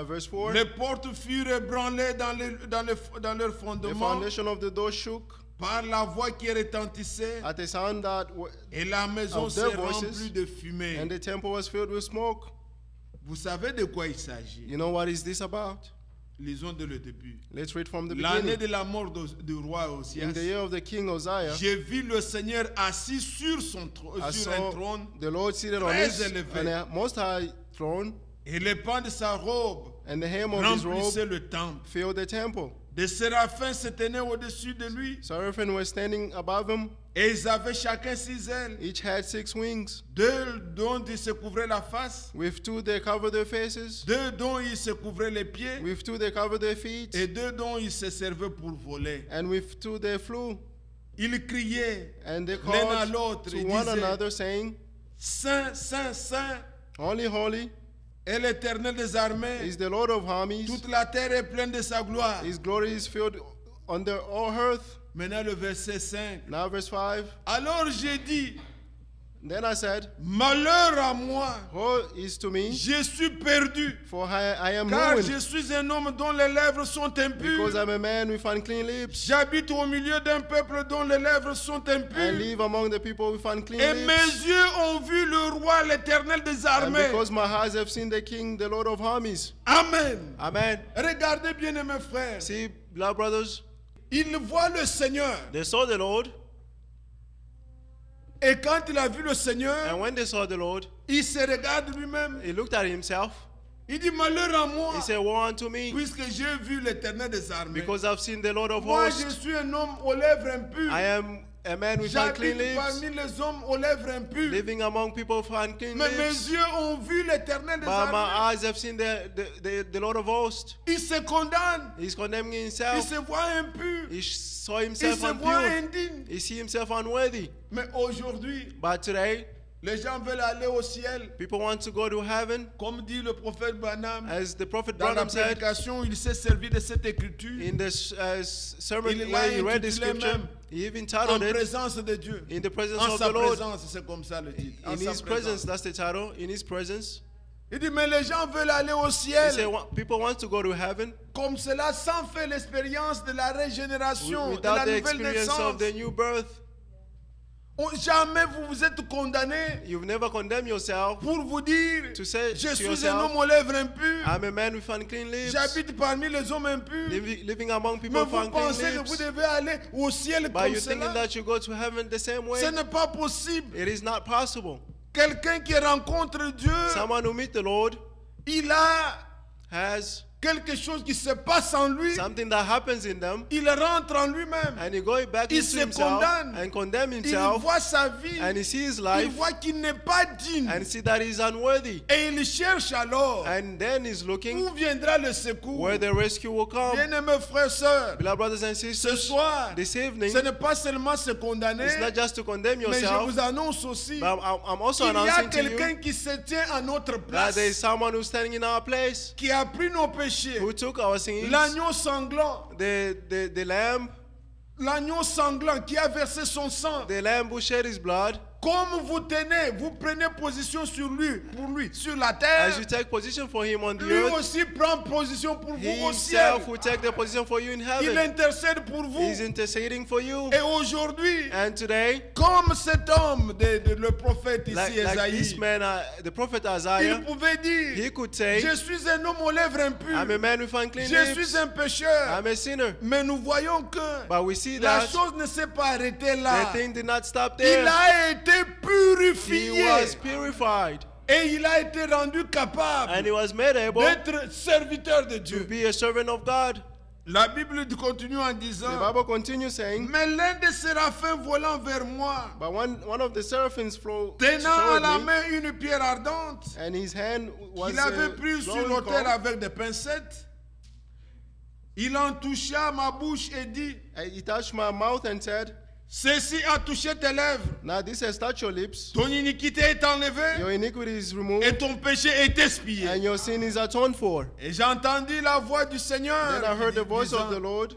verse 4. Les portes furent ébranlées dans leur The fondement foundation of the door shook par la voix qui retentissait at the sound that et la maison of s'est their voices, remplie de fumée. and the temple was filled with smoke. Vous savez de quoi il s'agit? You know what is this about? Lisons dès le début. Let's read from the L'année beginning. de la mort du roi In Ozias, the year of the king Uzziah, j'ai vu le Seigneur assis sur I sur un saw trône the Lord seated on très his élevé. on a most high throne, et les pans de sa robe and the hem of his robe remplissaient le temple. filled the temple. Des séraphins se tenaient au-dessus de lui Seraphim were standing above him. et ils avaient chacun 6 ailes. Each had 6 wings. 2 dont ils se couvraient la face, With 2 they covered their faces. 2 dont ils se couvraient les pieds With 2 they covered their feet. et 2 dont ils se servaient pour voler. And with 2 they flew. Ils criaient and they l'un à called l'autre. to Ils one disaient, another, saying, Saint, Saint, Saint Holy, holy est l'Éternel des armées. is the Lord of armies. Toute la terre est pleine de sa gloire. His glory is filled on the all earth. Maintenant le verset 5. Now verse 5. Alors j'ai dit, Then I said, malheur à moi, woe is to me, je suis perdu, for I am car ruined, je suis un homme dont les lèvres sont because impures. I'm a man with unclean lips, J'habite au milieu d'un peuple dont les lèvres sont and impures. live among the people with unclean Et lips. mes yeux ont vu le roi, l'Éternel des And armées. because my eyes have seen the King, the Lord of armies. Amen. Amen. Regardez bien, mes frères. See, beloved brothers, Il voit le Seigneur. they saw the Lord, Et quand il a vu le Seigneur, and when they saw the Lord, il se regarde lui-même. he looked at himself. Il dit, malheur à moi, He said, woe unto me, puisque j'ai vu l'Éternel des armées. because I've seen the Lord of Moi, je hosts. suis un homme aux lèvres impures. I am a man with unclean J'habite lips, parmi les hommes aux lèvres impures. living among people with unclean Mais mes lips. yeux ont vu l'Éternel des But my armées. eyes have seen the Lord of hosts. Il se condamne. He's condemning Il himself. se voit impur. He saw Il himself se voit impure. indigne. He see himself unworthy. Mais aujourd'hui, But today, les gens veulent aller au ciel. people want to go to heaven. Comme dit le prophète Branham, As the prophet dans la Branham said prédication, il s'est servi de cette écriture in this sermon Il l'a where he read the intitulé scripture, même, he even en titled it, présence de Dieu. In the presence En of sa the Lord. présence, c'est comme ça le titre. En In sa his présence. presence, that's the title. In his presence. Il dit, mais les gens veulent aller au He ciel. said people want to go to heaven Comme cela, sans faire l'expérience de la régénération, de without la the nouvelle experience naissance. of the new birth. Jamais vous vous êtes condamné You've never condemned yourself pour vous dire, to say je to suis un yourself, homme aux lèvres impures. I'm a man with unclean lips, J'habite parmi les hommes impurs. living among people Mais with vous unclean pensez que vous lips. devez aller au ciel But comme you're thinking cela? that you go to heaven the same way. Ce n'est pas possible. It is not possible. Quelqu'un qui rencontre Dieu, Someone who meets the Lord il a has quelque chose qui se passe en lui. something that happens in them, Il rentre en lui-même. and he goes back Il into se himself condamne. and condemn Il himself, voit sa vie. and he sees his Il life voit qu'il n'est pas digne. and see that he's unworthy, Et il cherche alors and then he's looking où viendra le secours. where the rescue will come. Bien-aimés frères, sœurs, Beloved brothers and ce sisters, soir, this evening, ce n'est pas seulement se condamner, it's not just to condemn mais je yourself, vous annonce aussi but I'm also qu'il y a announcing to quelqu'un you qui se tient à notre that place, there is someone who's standing in our place, qui a pris nos péchés, who took our sins, l'agneau sanglant, the lamb, l'agneau sanglant qui a versé son sang. the lamb who shed his blood. Comme vous tenez, vous prenez position sur lui, pour lui, sur la terre, As you take position for him on the lui earth, aussi prend position pour he vous au ciel. himself will take the position for you in Il heaven. intercède pour vous. He's interceding for you. Et aujourd'hui, And today, comme cet homme, le prophète ici, like this Esaïe, man, the prophet il Isaiah, pouvait dire, he could say, je suis un homme aux lèvres impures, I'm a man with unclean je lips, suis un pécheur. I'm a sinner. Mais nous voyons que But we see la that chose ne s'est pas arrêtée là. the thing did not stop Il there. a été He purifié was purified, et il a été rendu capable and he was made able d'être serviteur de to Dieu. be a servant of God. La Bible continue en The disant, Bible continues saying, mais l'un des séraphins volant vers moi, but one of the seraphims tenant à la showed me, main une pierre ardente, and his hand was qu'il avait pris sur glowing l'autel coal. avec des pincettes, il en toucha ma bouche et dit, And he touched my mouth and said, ceci a touché tes lèvres, now this has touched your lips, ton iniquité est enlevée your iniquity is removed, et ton péché est expié. and your sin is atoned for. Et j'ai entendu la voix du Seigneur Then I heard the voice of disant, the Lord,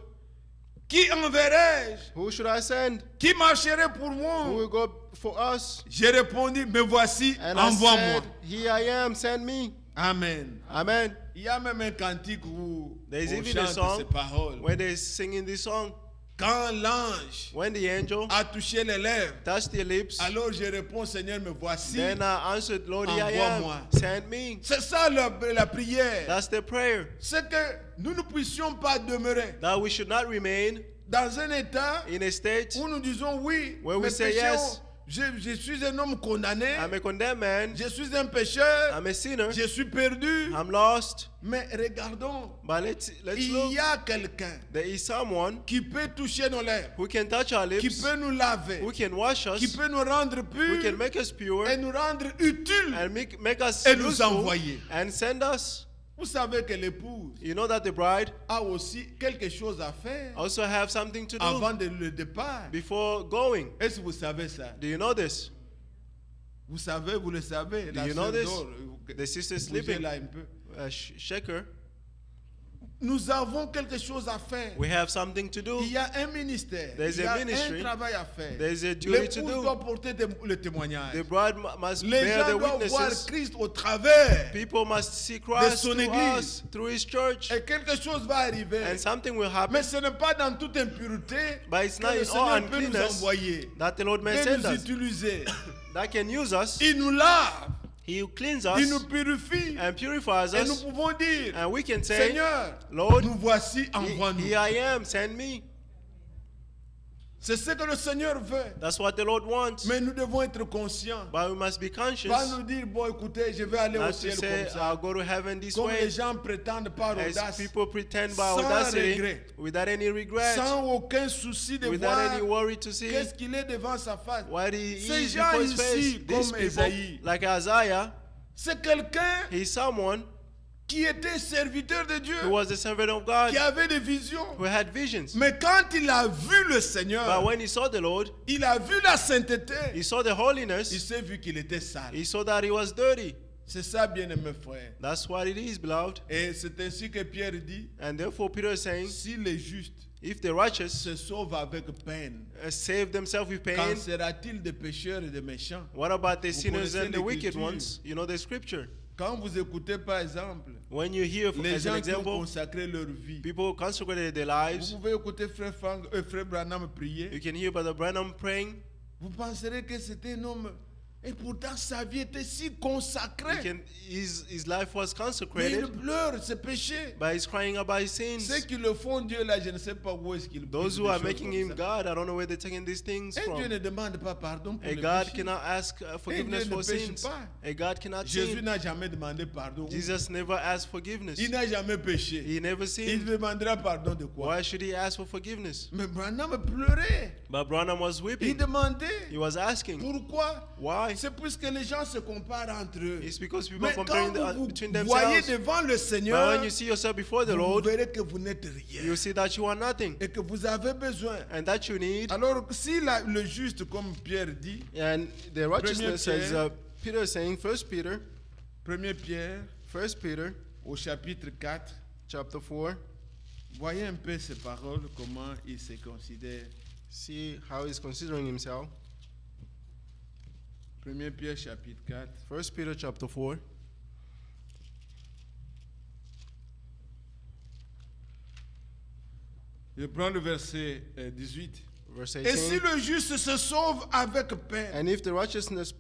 qui enverrai-je? who should I send? Qui marcherait pour Who moi? will go for us? J'ai répondu, me voici, And I envoie-moi. said, here I am, send me. Amen. Amen. Il y a même un cantique où There is on even a chante song ces paroles. when they're singing this song. Quand l'ange When the angel a touché les lèvres, touched their lips, alors je réponds, Seigneur, me voici. then I answered, Lord, here I am, Envoie-moi. send me. C'est ça la prière. That's the prayer. C'est que nous ne puissions pas demeurer That we should not remain dans un état in a state où nous disons oui, where we mes say péchés yes. je suis un homme condamné, I'm a condemned man, je suis un pécheur, I'm a sinner, je suis perdu. I'm lost. Mais regardons, But let's il look. y a quelqu'un There is someone qui peut toucher nos lèvres, who can touch our qui lips, peut nous laver, who can wash qui us, peut nous rendre who purs can make us pure, et nous rendre utiles. and make us Et nous useful, envoyer. and send us. Vous savez que l'épouse You know that the bride a aussi quelque chose à faire also have something to do avant le départ. before going. Est-ce que vous savez ça? Do you know this? Vous savez, vous le savez. Do you know this? dort. The sister is Bougez sleeping. là un peu. Shake her. Nous avons quelque chose à faire. We have something to do. Il y a un ministère. There's Il y a a ministry. un travail à faire. There's a duty to L'épouse do. doit porter le témoignage. The bride must Les bear gens the doivent voir witnesses. Christ au travers. People must see Christ son through église. us, through His church. Et quelque chose va arriver. And something will happen. Mais ce n'est pas dans toute impureté But it's que not le in all Seigneur peut nous uncleanness envoyer that the Lord may et send nous us. utiliser. That can use us. Il nous lave, He cleans il nous us purifie. and purifies Et nous us. pouvons dire, And we can say, Seigneur, Lord, nous voici, envoie-nous. here I am, send me. C'est ce que le Seigneur veut. That's what the Lord wants. Mais nous devons être conscients. But we must be conscious Pas nous dire, bon, écoutez, je vais aller au not to ciel say, comme ça. I'll go to heaven this Comme les way. gens prétendent par As audace, people pretend by sans audacity, regret, without any regret, sans aucun souci de without voir any worry to see qu'est-ce qu'il est devant sa face. what he Ces is gens before his face. ici, These comme people, Esaïe, like Isaiah, c'est quelqu'un he's someone qui était serviteur de Dieu, who was the servant of God, qui avait des visions. who had visions. Mais quand il a vu le But Seigneur, when he saw the Lord, il a vu la sainteté, he saw the il holiness, s'est vu qu'il était sale. he saw that he was dirty. C'est ça, bien-aimé frère. That's what it is, beloved. Et c'est ainsi que Pierre dit, And therefore Peter is saying, si les justes if the righteous se sauvent avec peine, save themselves with qu'en pain, sera-t-il des pécheurs et des méchants? what about the Vous sinners connaissez and the wicked l'Écriture. ones? You know the scripture. Quand vous écoutez par exemple When you hear, les as an gens qui ont example, consacré leur vie, people who consecrated their vous lives, pouvez écouter frère Branham prier, you can hear Brother Branham praying. vous penserez que c'était un homme, et pourtant sa vie était si You consacrée. can, his life was Mais il consecrated, pleure ses péchés. but he's crying about his Ceux sins. qui le font Dieu là, je ne sais pas où est-ce qu'ils Those puissent who des are choses making comme him ça. God, I don't know where they're taking these things Et Dieu from. ne demande pas pardon pour A le God péché. cannot ask forgiveness Dieu ne for pêche sins. pas. A God cannot Jésus sin. n'a jamais demandé pardon. Jesus never asked forgiveness. Il n'a jamais péché. He never Il sinned. demandera pardon de quoi? Why should he ask for forgiveness? Mais Branham pleurait. But Branham was Il weeping. demandait. He was asking. Pourquoi? Why? C'est puisque les gens se comparent entre eux. It's because people Mais are quand comparing vous between vous voyez themselves. devant le But Seigneur, when you see yourself before the vous Lord, verrez que vous n'êtes rien you see that you are nothing et que vous avez besoin. and that you need. Alors, si le juste, comme Pierre dit, And the righteousness, as Pierre. Peter is saying, 1 Peter, 1 Pierre, 1 Peter, au chapitre 4, chapter 4, voyez un peu ces paroles, comment il se considère. see how he's considering himself. 1 Pierre, chapitre 4. 1 Peter, chapter 4. Je prends le verset 18. Verse Et si 18. le juste se sauve avec peine, And if the righteousness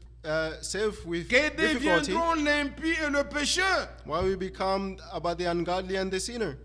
save with que difficulty, deviendront l'impie et le pécheur? why we become about the ungodly and the sinner?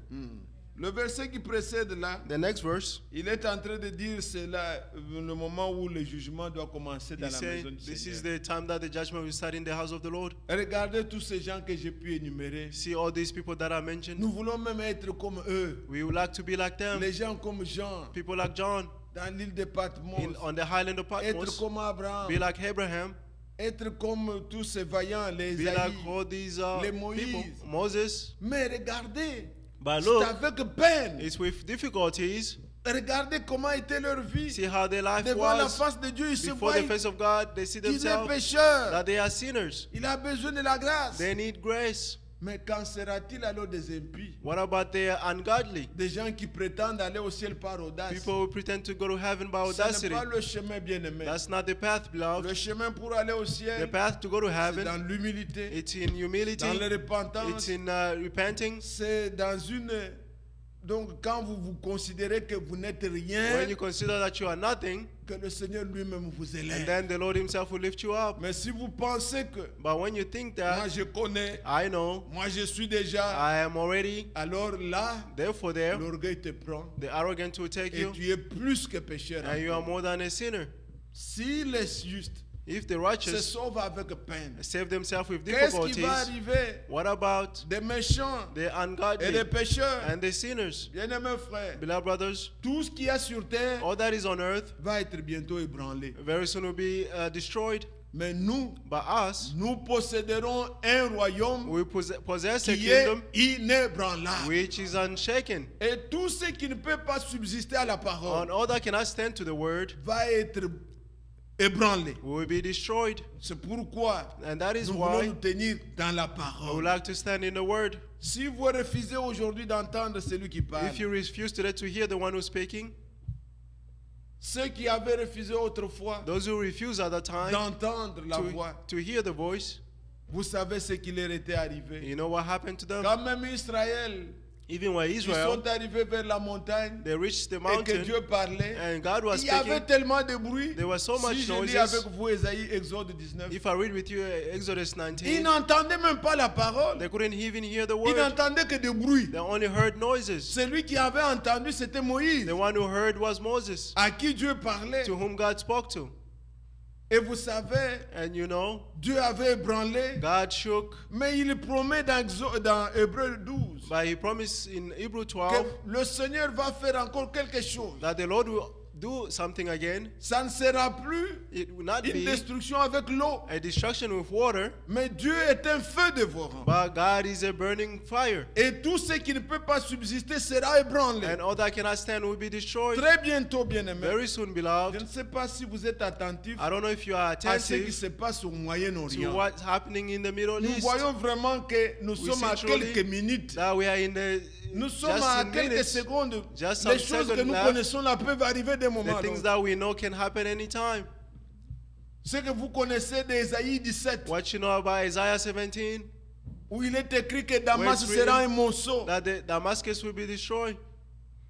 Le verset qui précède là, The next verse, il est en train de dire c'est là le moment où le jugement doit commencer dans he la said, maison du this is Seigneur. the time that the judgment will start in the house of the Lord. Regardez tous ces gens que j'ai pu énumérer. See all these people that I mentioned. Nous voulons même être comme eux. We would like to be like them. Les gens comme Jean, People like John dans l'île de Patmos. on the highland of Être Patmos. comme Abraham. Be like Abraham. Être comme tous ces vaillants, les Be like Isaïe. all these les people. Moïse. Moses. Mais regardez, But c'est look, avec peine. it's with difficulties. Regardez comment était leur vie. See how their life Devant la was. face de Dieu, ils se Before voient the face of God, they see qu'il est themselves pécheur. that they are sinners. Il a besoin de la grâce. They need grace. Mais qu'en sera-t-il alors des impies? What about the ungodly? Des gens qui prétendent aller au ciel par audace. People who pretend to go to heaven by Ce n'est audacity. pas le chemin bien-aimé. That's not the path, Le beloved. chemin pour aller au The ciel, path to go to c'est heaven, dans l'humilité, it's in humility, dans la it's repentance. in repenting. C'est dans une... Donc quand vous vous considérez que vous n'êtes rien, When you consider that you are nothing, que le Seigneur lui-même vous and élève. then the Lord Himself will lift you up. Mais si vous pensez que But when you think moi that, je connais, I know, moi je suis déjà, I am already, alors là, therefore there, l'orgueil te prend the arrogant will take et you, tu es plus que pécheur. and you are encore. more than a sinner. Si les justes If the se righteous sauvent avec peine, save themselves with qu'est-ce qui va difficulties, arriver what about des méchants the et ungodly des pécheurs? and the sinners? Bien-aimés frères, Beloved brothers, tout ce qu'il y a sur terre all that is on earth va être bientôt ébranlé. very soon will be destroyed. Mais nous, But us, nous posséderons un royaume we possess a qui est kingdom inébranlable. which is unshaken. Et tout ce qui ne peut pas subsister à la And parole all that cannot stand to the word va être ébranlé. will be destroyed. C'est pourquoi And that is nous voulons why nous tenir dans la I would parole. like to stand in the word. Si vous refusez aujourd'hui d'entendre celui qui parle, If you refuse today to hear the one who's speaking, ceux qui avaient refusé autrefois those who refuse at the time d'entendre la voix, to hear the voice, vous savez ce qui leur était arrivé. you know what happened to them? Quand même Israël, Even when ils Israel, sont arrivés vers la montagne they reached the et que mountain Dieu parlait. and God was Il y avait speaking. tellement de bruit. There was so much Si je lis noises. avec vous Ésaïe, Exode 19, If I read with you Exodus ils 19, n'entendaient même pas la parole. they couldn't even hear the Ils word. n'entendaient que des bruits. They only heard noises. Celui qui avait entendu, c'était Moïse, The one who heard was Moses, à qui Dieu parlait. to whom God spoke to. Et vous savez, And you know, Dieu avait ébranlé, God shook, mais il promet dans Hébreu 12 but he promised in Hebrew que 12 le Seigneur va faire encore quelque chose. that the Lord will do something again. Ça ne sera plus It will not une be destruction avec l'eau, a destruction with water, mais Dieu est un feu dévorant. but God is a burning fire. Et tout ce qui ne peut pas subsister sera ébranlé. And all that cannot stand will be destroyed. Très bientôt, bien-aimés. Very soon, Je beloved. ne sais pas si vous êtes attentifs I don't know if you are à ce qui attentive se passe au to Moyen-Orient. what's happening in the Middle Nous East. voyons vraiment que nous We sommes à see truly quelques minutes. that we are in the Nous sommes just à in quelques minutes. secondes. Just Les some choses que seconds nous left. connaissons là peuvent arriver d'un moment The à things l'autre. that we know can happen anytime. Ce que vous connaissez d'Ésaïe 17, What you know about Isaiah 17, où il est écrit que Damas it's sera written un monceau. that the Damascus will be destroyed.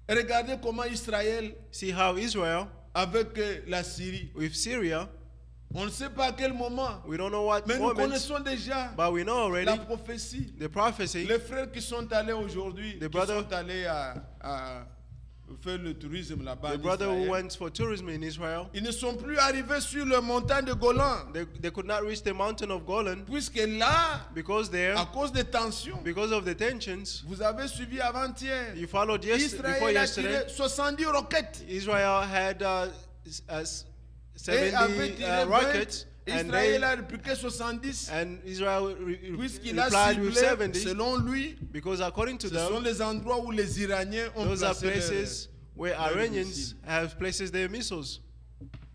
Regardez comment Israël, See how Israel avec la Syrie, with Syria, on ne sait pas à quel moment, we don't know what mais nous moment, connaissons déjà but we know already la prophétie. the prophecy. Les frères qui sont allés aujourd'hui, The qui brother- sont allés à faire le tourisme là-bas, The en brother who Israël, went for tourism in Israel, ils ne sont plus arrivés sur le montagne de Golan, they could not reach the mountain of Golan puisque là, because there, à cause des tensions, because of the tensions, vous avez suivi avant-hier, you followed before Israël a yesterday, tiré 70 roquettes. Israel had Et avait 70 tiré 20, rockets, and Israël they a répliqué 70, and Israel puisqu'il a replied with ciblé, 70 selon lui, because according to ce sont them, les endroits où les Iraniens ont those are placé places where leurs Iranians missiles. have places their missiles.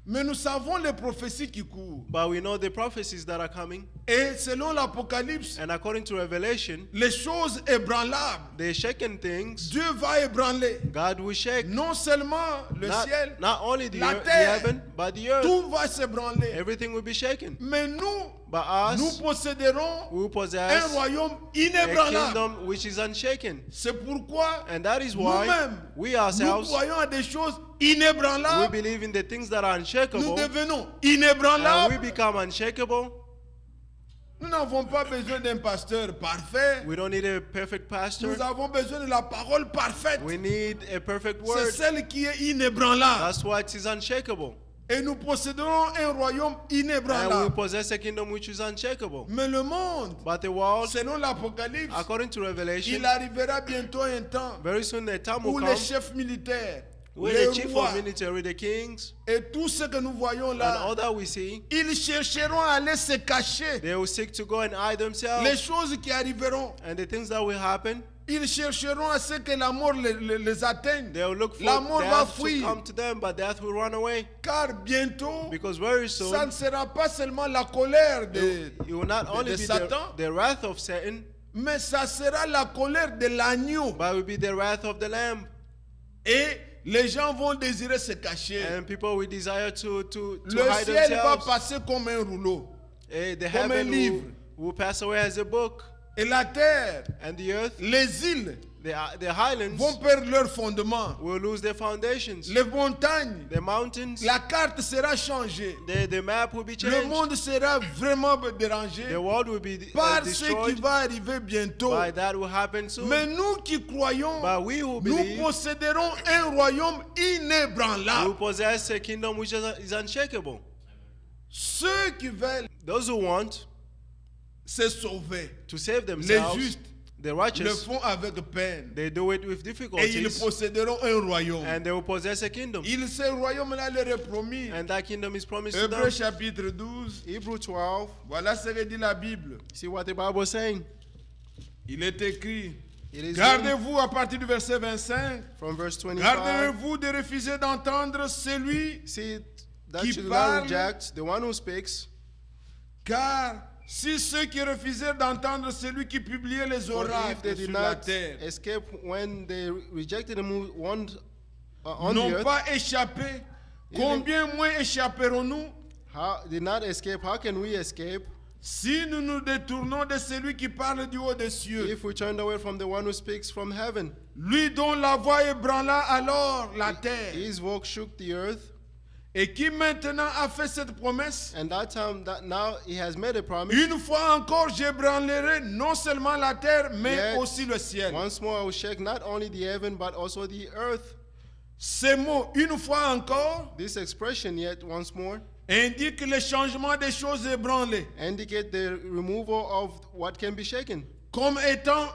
Mais nous savons les prophéties qui courent. But we know the prophecies that are coming, Et selon l'Apocalypse, and according to Revelation, les choses ébranlables, the shaken things, Dieu va ébranler. God will shake. Non seulement le ciel, Not only the, la the terre, heaven, but the earth. tout va s'ébranler. Everything will be shaken. Mais nous, But nous us, posséderons we un possess royaume a inébranlable. kingdom which is unshaken. C'est pourquoi And that is why nous-mêmes, we nous ourselves, croyons à des choses we inébranlables. believe in the things that are Nous unshakable, devenons and we inébranlables. become unshakable. Nous n'avons pas besoin d'un pasteur parfait. We don't need a perfect pastor. Nous avons besoin de la parole parfaite. We need a perfect C'est word. celle qui est inébranlable. That's why it is unshakable. Et nous posséderons un royaume And we inébranlable. possess a kingdom which is unshakable. Mais le monde, But the world, selon l'Apocalypse, according to Revelation, il arrivera bientôt un temps very soon a time où will les come chefs militaires, where les the chief rois of military, the kings, et tout ce que nous voyons and all là, that we see, ils chercheront à aller se cacher. they will seek to go and hide Les themselves. choses qui arriveront, And the things that will happen, ils chercheront à ce que la mort les atteigne. they will look for La mort va death to fuir. come to them, but death will run away. Car bientôt, Because very ça soon, ne sera pas seulement la colère it will not only de be Satan, the wrath of Satan, mais ça sera la colère de l'agneau. but it will be the wrath of the Lamb. Et les gens vont désirer se cacher. And people will desire to Le hide ciel va themselves. passer comme un rouleau. The comme un heaven livre. will pass away as a book. Et la terre, And the earth, les îles the highlands vont perdre leur fondement. will lose their foundations. Les montagnes, The mountains, la carte sera changée. the map will be Le changed. monde sera vraiment dérangé The world will be par ce qui destroyed. va arriver bientôt. By that will happen soon. Mais nous qui croyons, But we who nous believe, posséderons un royaume we inébranlable. possess a kingdom which is unshakable. Ceux qui veulent Those who want se sauver, to save les themselves, justes, the le righteous, font avec peine. they do it with Et ils difficulties, posséderont un royaume. and they will possess a kingdom. Ce royaume-là leur est promis. And that kingdom is promised to Hébreux them. chapitre 12, Hebrews 12, voilà ce que dit la Bible. see what the Bible is saying. Il est écrit, It is written gardez-vous à partir du verset 25, from verse 25. gardez-vous de refuser d'entendre celui, See that qui you do parle, not reject the one who speaks. car si ceux qui refusèrent d'entendre celui qui publiait les For if they oracles did sur la not terre escape when they rejected the one on the n'ont earth, pas échappé, combien moins échapperons-nous did not escape, how can we escape si nous nous détournons de celui qui parle du haut des cieux, if we turned away from the one who speaks from heaven? lui dont la voix ébranla alors la terre, His voice shook the earth, et qui maintenant a fait cette promesse? and that time that now he has made a promise. Une fois encore, j'ébranlerai non seulement la terre, mais Yet, aussi le ciel. Once more I will shake not only the heaven but also the earth. Ces mots, une fois encore, This expression, yet once more, indique le changement des choses ébranlées, indicate the removal of what can be shaken. comme étant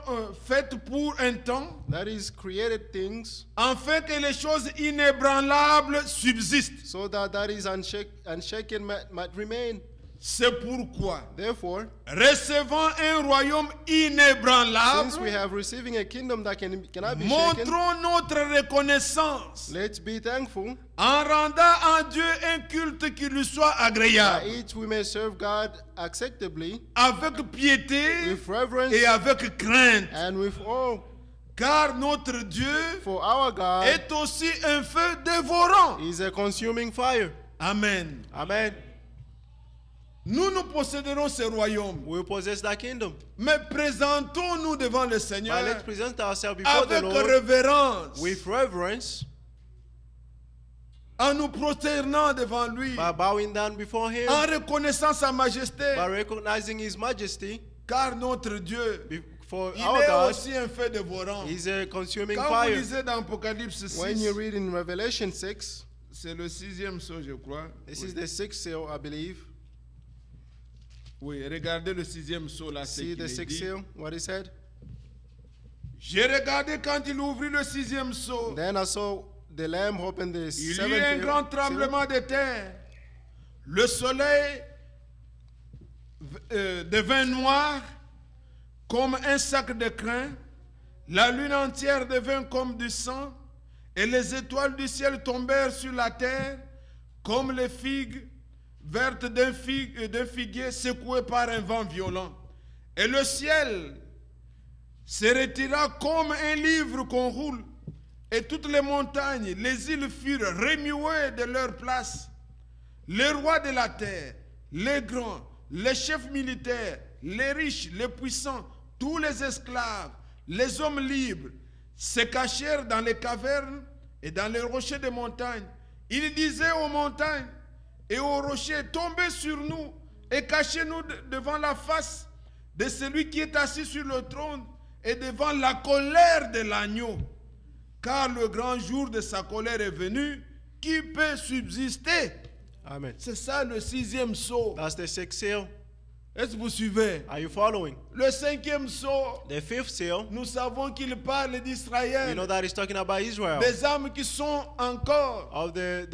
faites pour un temps, That is, created things afin que les choses inébranlables subsistent. so that is unshaken might remain. C'est pourquoi, Therefore, recevant un royaume inébranlable, since we have receiving a kingdom that cannot be shaken, montrons notre reconnaissance let's be thankful. en rendant à Dieu un culte qui lui soit By agréable, it we may serve God acceptably, avec piété with reverence et avec crainte. and with awe. Car notre Dieu For our God est aussi un feu dévorant. is a consuming fire. Amen. Amen. Nous posséderons ce royaume. We will possess that kingdom. Mais présentons-nous devant le But Seigneur let's present ourselves before the avec Lord révérence, with reverence, en nous prosternant devant lui, by bowing down before Him, en reconnaissant sa majesté. by recognizing His majesty. Car notre Dieu, For il our est God aussi un feu dévorant. is a consuming Quand vous fire. lisez dans Apocalypse When you 6, read in Revelation 6, c'est le 6e sceau, je crois. this Oui. is the sixth seal, I believe. Oui, regardez le 6e sceau là, c'est See qu'il the est sixth dit. seal, what he said? J'ai regardé quand il ouvrit le 6e sceau. Then I saw the Lamb open the Il y seventh eut un grand seal. tremblement de terre. Le soleil devint noir comme un sac de crin. La lune entière devint comme du sang. Et les étoiles du ciel tombèrent sur la terre comme les figues vertes d'un figuier secoué par un vent violent. Et le ciel se retira comme un livre qu'on roule. Et toutes les montagnes, les îles furent remuées de leur place. Les rois de la terre, les grands, les chefs militaires, les riches, les puissants, tous les esclaves, les hommes libres, se cachèrent dans les cavernes et dans les rochers des montagnes. Ils disaient aux montagnes et aux rochers, tombez sur nous et cachez-nous devant la face de celui qui est assis sur le trône et devant la colère de l'agneau. Car le grand jour de sa colère est venu, qui peut subsister? Amen. C'est ça le 6e sceau. That's the sixth seal. Est-ce que vous suivez? Are you following? Le 5e sceau, The fifth seal, nous savons qu'il parle you d'Israël, know that he's talking about Israel. des âmes qui sont encore Of the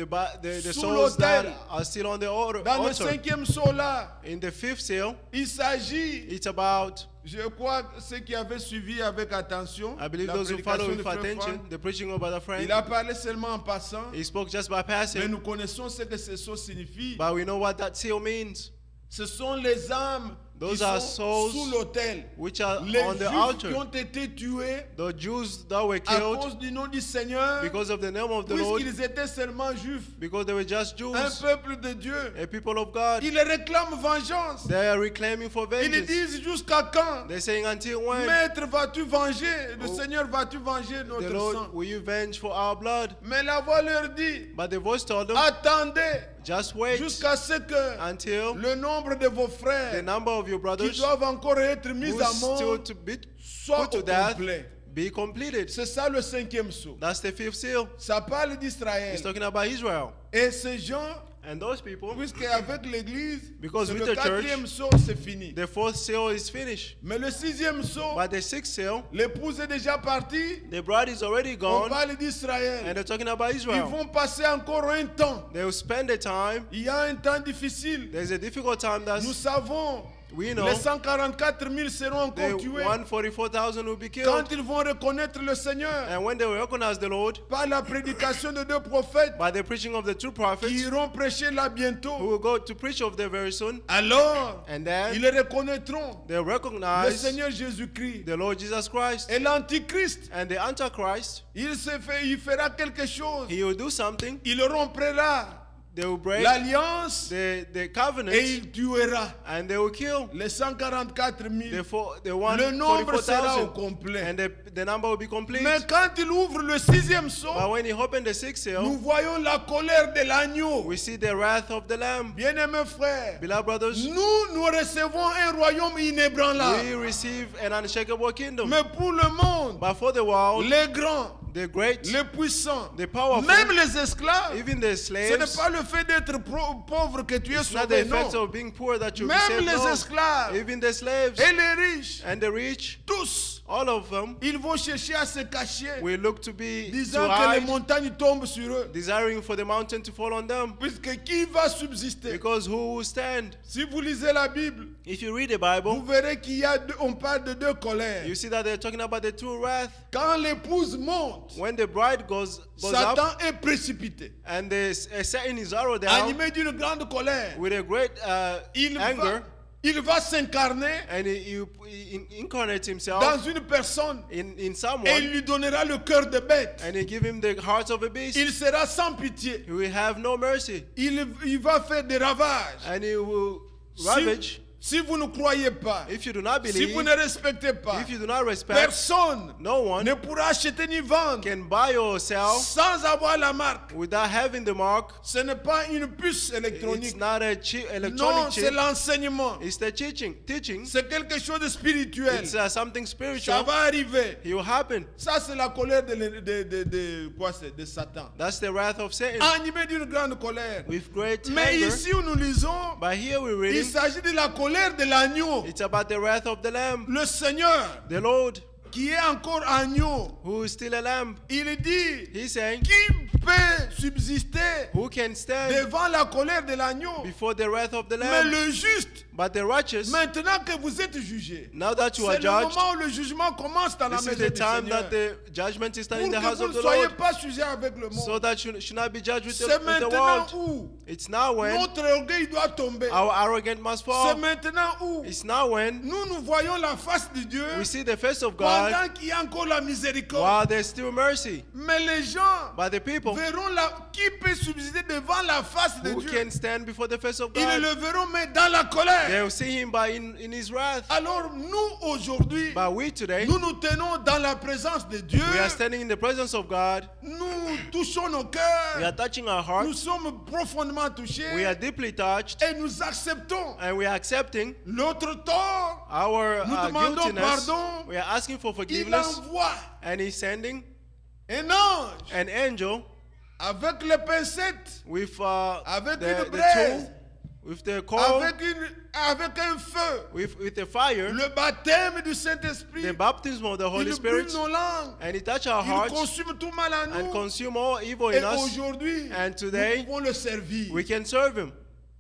Sous souls that l'autel. are still on the altar. dans le 5e sceau là. In the fifth seal, Il s'agit, it's about, je crois, ceux qui avaient suivi avec attention I believe la those who follow prédication with de Frère attention, Franck. the preaching of Brother Frank. Il a parlé seulement en passant, He spoke just by mais passing, nous connaissons ce que ce sceau signifie. but we know what that seal means. Ce sont les âmes Those qui are sont souls sous l'autel. which are Les on the Juifs qui altar. ont été tués The Jews that were à killed cause du nom du Seigneur, because of the name of the Lord, puisqu'ils étaient seulement juifs, because they were just Jews, un peuple de Dieu. a people of God. Ils réclament vengeance. They are reclaiming for Ils vengeance. disent jusqu'à quand? They're saying, until when? Maître, vas-tu venger? Le Oh. Seigneur, vas-tu venger The notre Lord, sang? will you venge for our blood? Mais la voix leur dit, But the voice told them, attendez just wait jusqu'à ce que until le nombre de vos the frères number of your qui brothers doivent encore être mis who à still mort to be soient put to au death complet. be completed. C'est ça le 5e sceau. That's the fifth seal. Ça parle d'Israël. He's talking about Israel. Et ces gens And those people, puisque avec l'église, because with le the church, quatrième saut, c'est fini. the fourth seal is finished. Mais le sixième saut, But the sixth seal, l'épouse est déjà partie. the bride is already On gone, parle d'Israël. and they're talking about Ils Israel. vont passer encore un temps. They will spend the time. Il y a un temps difficile. There's a difficult time Nous that's, savons, we know, les 144 000 seront the encore tués. 144,000 will be killed. Quand ils vont reconnaître le Seigneur And when they will recognize the Lord, par la prédication de deux prophètes by the preaching of the two qui prophets, iront prêcher là who bientôt, will go to preach of them very soon, alors and then ils le reconnaîtront, they'll le recognize Seigneur Jésus-Christ. the Lord Jesus Christ. Et l'Antichrist, And the Antichrist, il fera quelque chose. he will do something. Il rompra They will break l'alliance the et covenant, il tuera and they will kill les 144 000. the Le nombre sera au 144,000, complet. and the number will be complete. Mais quand il ouvre le sixième But sceau, when he opened the sixth nous seal, voyons la colère de l'agneau. we see the wrath of the Lamb. Bien-aimés frères, Beloved brothers, nous recevons un royaume inébranlable. we receive an unshakable kingdom. Mais pour le monde, But for the world, les grands, the great, les puissants, the powerful, même les esclaves, even the ce n'est slaves, pas le fait d'être pauvre que tu es it's not the sauvé, non. effects of being poor that you'll be Même saved. les No. esclaves Even the slaves et les riches, and the rich, tous, all of them, ils vont chercher à se cacher, will look to be to disant que les hide, montagnes tombent sur eux. desiring for the mountain to fall on them. Puisque qui va subsister? Because who will stand? Si vous lisez la Bible, If you read the vous Bible, verrez on parle de deux colères. you see that they're talking about the two wrath. Quand l'épouse monte, When the bride goes Satan up, est précipité, and Satan is arrow down animé d'une grande colère. with a great anger, Il va s'incarner and he incarnates himself dans une personne in et il someone, lui donnera le cœur de bête. and he give him the heart of a beast. Il sera sans pitié. He will have no mercy, Il va faire des ravages. and he will ravage. Si vous ne croyez pas, If you do not si believe, vous ne respectez pas, if you do not respect, personne no one ne pourra acheter ni vendre can buy or sell sans avoir la marque. without having the mark. Ce n'est pas une puce It's électronique. not a Non, electronic c'est chip. l'enseignement. It's the teaching. C'est quelque chose de spirituel. It's something Ça spiritual. va arriver. It will happen. Ça, c'est la colère de Satan. That's the wrath of Satan Animé d'une grande colère. with great Mais anger. ici où nous lisons, But here we're il reading, s'agit de la colère de l'agneau. it's about the wrath of the Lamb, Le Seigneur, the Lord, qui est encore agneau, who is still a lamb. il dit, He's saying, qui peut subsister who can stand devant la colère de l'agneau? before the wrath of the Mais Lamb? le juste, But the righteous, maintenant que vous êtes jugé, now that you are c'est le judged, moment où le jugement commence dans la this is maison the du time Seigneur. that the judgment is done in Pour the que house vous of ne the soyez Lord, pas sujet avec le so monde. that you should not be judged with C'est the maintenant world. où It's now when notre orgueil doit tomber. our arrogance must C'est fall. maintenant où It's now when nous voyons la face de Dieu we see the face of God pendant qu'il y a encore la miséricorde. while there's still mercy. Mais les gens But the people verront qui peut subsister devant la face de who Dieu. can stand before the face of Ils God, le verront, mais dans la colère. they will see him in his wrath. Alors nous, aujourd'hui, But we today, nous nous tenons dans la présence de Dieu. we are standing in the presence of God. Nous touchons nos We cœurs. are touching our Nous hearts. sommes profondément touchés. We are deeply touched, Et nous acceptons and we are accepting l'autre tort. our Nous demandons guiltiness. pardon. We are asking for Il forgiveness, envoie and he's sending un ange an angel avec les pincettes, with avec the une braise, tool, with the coal, avec un feu, with the fire, le baptême du Saint-Esprit. the baptism of the Holy Il Spirit, brûle nos langues. and he touch our Il hearts consume tout mal en and nous. consume all evil Et in us, aujourd'hui, and today, nous pouvons le servir. we can serve him,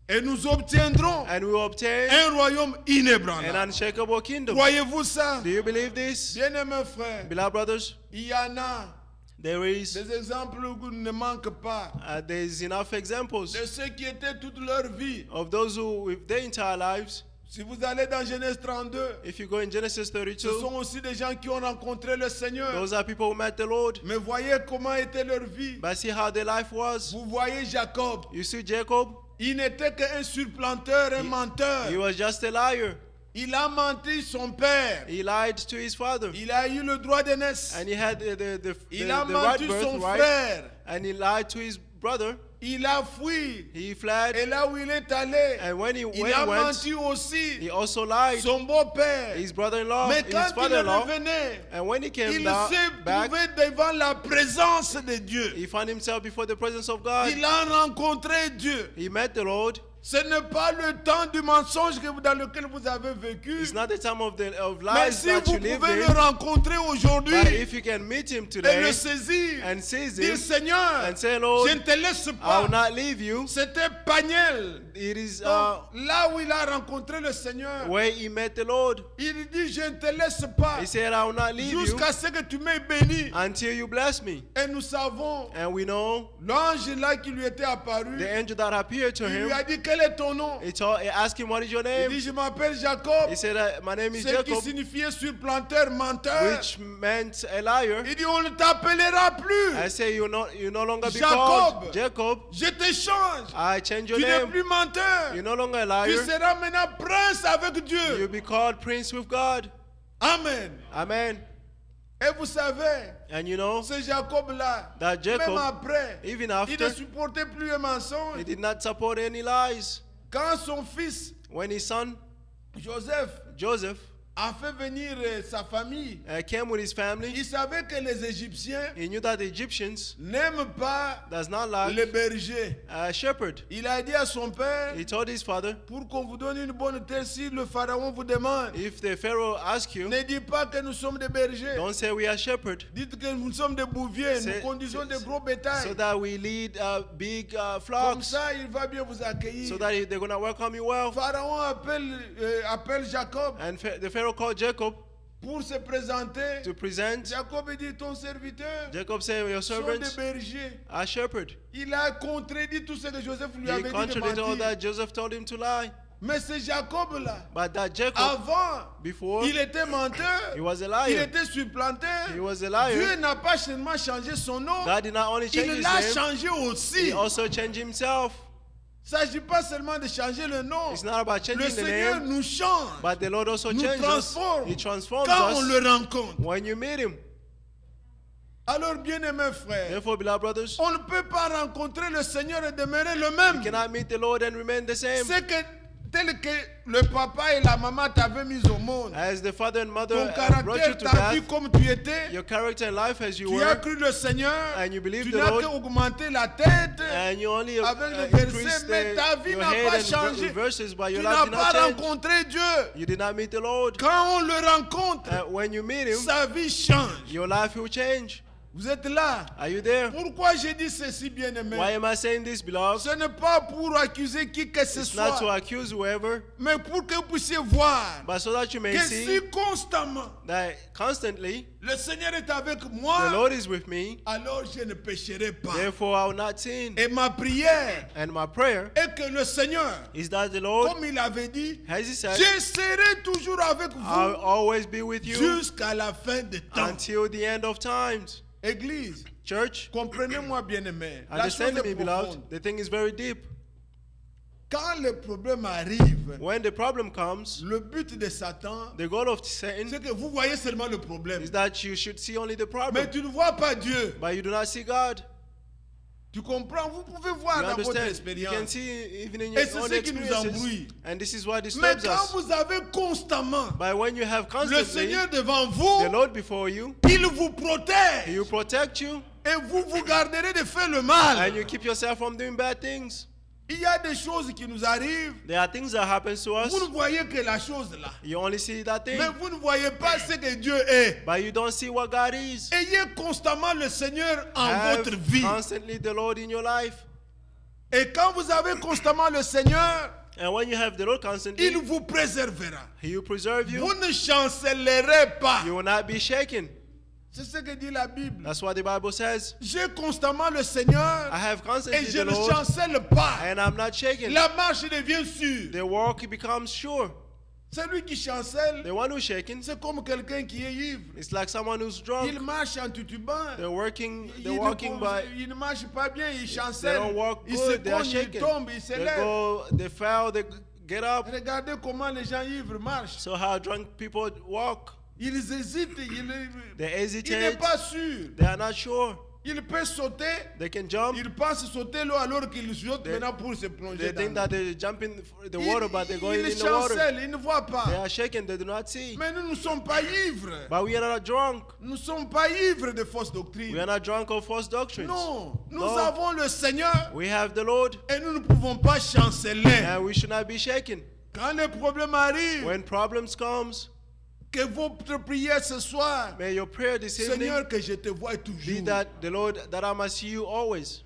Et nous obtiendrons and we will obtain un royaume an inébranlable. unshakable kingdom. Croyez-vous ça? Do you believe this? Bien-aimés frères, Beloved brothers, il y en a there is des exemples qui ne manquent pas. there's enough examples De ceux qui étaient toute leur vie. of those who, with their entire lives, Si vous allez dans Genèse 32, if you go in Genesis ce 32, sont aussi des gens qui ont rencontré le Seigneur. those are people who met the Lord. Mais voyez comment était leur vie. But see how their life was. Vous voyez Jacob. You see Jacob, Il n'était qu'un surplanteur, un menteur. he was just a liar. Il a menti son père. He lied to his father, Il a eu le droit d'aînesse. and he had the Il a right menti birth, son right? frère. And he lied to his brother. il a fui. He fled. Et là où il est allé, And when he il a went, menti aussi. he also lied. Son beau-père. His brother-in-law, Mais his quand il father-in-law. revenait, And when he came il s'est back, trouvé devant la présence de Dieu. he found himself before the presence of God. Il a rencontré Dieu. He met the Lord. Ce n'est pas le temps du mensonge dans lequel vous avez vécu. It's not the time of Mais lies si that vous you live pouvez le in. rencontrer aujourd'hui But if you can meet him et today le saisir, and seize dire him Seigneur, and say, Lord, je ne te laisse I pas. will not leave you. C'était Paniel. It is Donc, là où il a rencontré le Seigneur, where he met the Lord. il dit je ne te laisse pas He said, I will not leave you jusqu'à ce que tu m'aies béni. until you bless me. Et nous savons, And we know l'ange là qui lui était apparu, the angel that appeared to il lui him, a dit quel est ton nom? he asked him, what is your Il name? dit je m'appelle Jacob, He said, my name is ce qui Jacob, signifiait surplanteur, menteur. which meant a liar. Il dit on ne t'appellera plus. I say, you no longer be Jacob. called Jacob. Je te change. I change your Tu n'es name. plus menteur. You're no longer a Tu liar. seras maintenant prince avec Dieu. You'll be called prince with God. Amen. Amen. Et vous savez, And you know, ce Jacob-là, that Jacob, même après, even il after, ne supportait plus un mensonge. he did not support any lies. Quand son fils, When his son, Joseph, a fait venir sa famille, came with his family, il savait que les Égyptiens he knew that the Egyptians n'aiment pas does not like les bergers. a shepherd. Il a dit à son père, He told his father, pour qu'on vous donne une bonne terre, si le pharaon vous demande, if the Pharaoh asks you, ne dites pas que nous sommes des bergers. don't say we are shepherd, Dites que nous sommes des bouviers, nous conduisons des gros bétails. so that we lead big Comme flocks, ça, il va bien vous accueillir. so that they're going to welcome you well. Pharaon appelle Jacob And the Pharaoh called Jacob pour se présenter. to present. Jacob dit, ton serviteur Jacob said, your sont des servants bergers. are shepherd. Il a contredit tout ce que Joseph lui He avait dit de contradicted all mentir. that Joseph told him to lie. Mais c'est Jacob-là. But that Jacob, Avant, before, il était menteur. he was a Il liar. était supplanteur. He was a liar. Dieu n'a pas seulement changé son nom, God did not only change il his l'a name, changé aussi. he also changed himself. Il ne s'agit pas seulement de changer le nom. It's not about Le changing the Seigneur name, nous change, but the Lord also nous changes us. transforme He transforms quand on us le rencontre. when you meet him. Alors, bien-aimés frères, Therefore, beloved brothers, on ne peut pas rencontrer le Seigneur et demeurer le you même. cannot meet the Lord and remain the same. C'est que tel que le papa et la maman t'avaient mis au monde, As the father and mother ton brought you caractère, to ta vie death, comme tu étais, your character and life as you tu as were, cru le Seigneur, and you believe tu the n'as Lord, qu'augmenté la tête and you only avec le verset, increased mais ta vie your n'a head pas and changé. verses, but Tu your n'as life did pas not change. rencontré Dieu. You did not meet the Lord. Quand on le rencontre, When you meet him, sa vie change. your life will change. Vous êtes là. Are you there? Pourquoi j'ai dit ceci, bien-aimé? Why am I saying this, beloved? Ce n'est pas pour accuser qui que ce It's not to soit, accuse whoever, mais pour que vous puissiez voir but so that you may que see si constamment that constantly le Seigneur est avec the moi, Lord is with me, alors je ne pécherai pas. therefore I will not sin. Et ma prière And my prayer est que le Seigneur, is that the Lord, comme il avait dit, as he said, je serai toujours avec I'll vous always be with you jusqu'à la fin des temps. until the end of times. Église, Church, comprenez-moi bien-aimé. La chose understand est me, profonde. beloved. The thing is very deep. Quand le problème arrive, When the problem comes, le but de Satan, the goal of Satan c'est que vous voyez seulement le problème. is that you should see only the Mais problem, tu ne vois pas Dieu. but you do not see God. Tu comprends? Vous pouvez voir You dans votre understand? You can expérience. see even in Et your c'est own ce qui nous experiences, embrouille. and this is what Mais disturbs quand us. vous avez constamment But when you have le constantly Seigneur devant the vous, Lord before you, il vous protège. He will protect you, Et vous vous garderez de faire le mal. and you keep yourself from doing bad things. Il y a des choses qui nous arrivent. There are things that happen to us. Vous ne voyez que la chose là. You only see that thing, Mais vous ne voyez pas ce que Dieu est. but you don't see what God is. Ayez constamment le Seigneur en Have votre vie. constantly the Lord in your life. Et quand vous avez constamment le Seigneur, And when you have the Lord constantly, il vous préservera. He will preserve you. Vous ne chancellerez pas. You will not be shaken. C'est ce que dit la Bible. That's what the Bible says. J'ai constamment le Seigneur I have et constantly je the ne Lord, chancelle pas. and I'm not shaken. La marche devient sûre. The walk becomes sure. Celui qui chancelle, The one who's shaken, c'est comme quelqu'un qui est ivre. it's like someone who's drunk. Il marche en tutubant. They're walking Il by. ne marche pas bien, il They chancelle. don't walk Il se good. They are cogne, il shaken. tombe, il se They lève. go. They fell. They get up. Regardez comment les gens ivres marchent. So how drunk people walk? Ils hésitent, They il n'est hesitate. pas sûr. They are not sure. Il peut sauter. They can jump. Il pense sauter l'eau alors qu'il saute maintenant pour se plonger They dans think l'eau. that they jump in the water, but they're going in Ils the water. chancellent, ils ne voient They pas. are shaken, they do not see. Mais nous ne sommes pas ivres. But we are not drunk. Nous ne sommes pas ivres de fausses We doctrines. are not drunk of false doctrines. Non, nous No. avons le Seigneur We have the Lord, et nous ne pouvons pas chanceler. and we should not be shaken. Quand les problèmes arrivent, When problems comes, que votre prière ce soir, may your prayer this evening Seigneur, que je te vois be toujours. that the Lord, that I must see you always.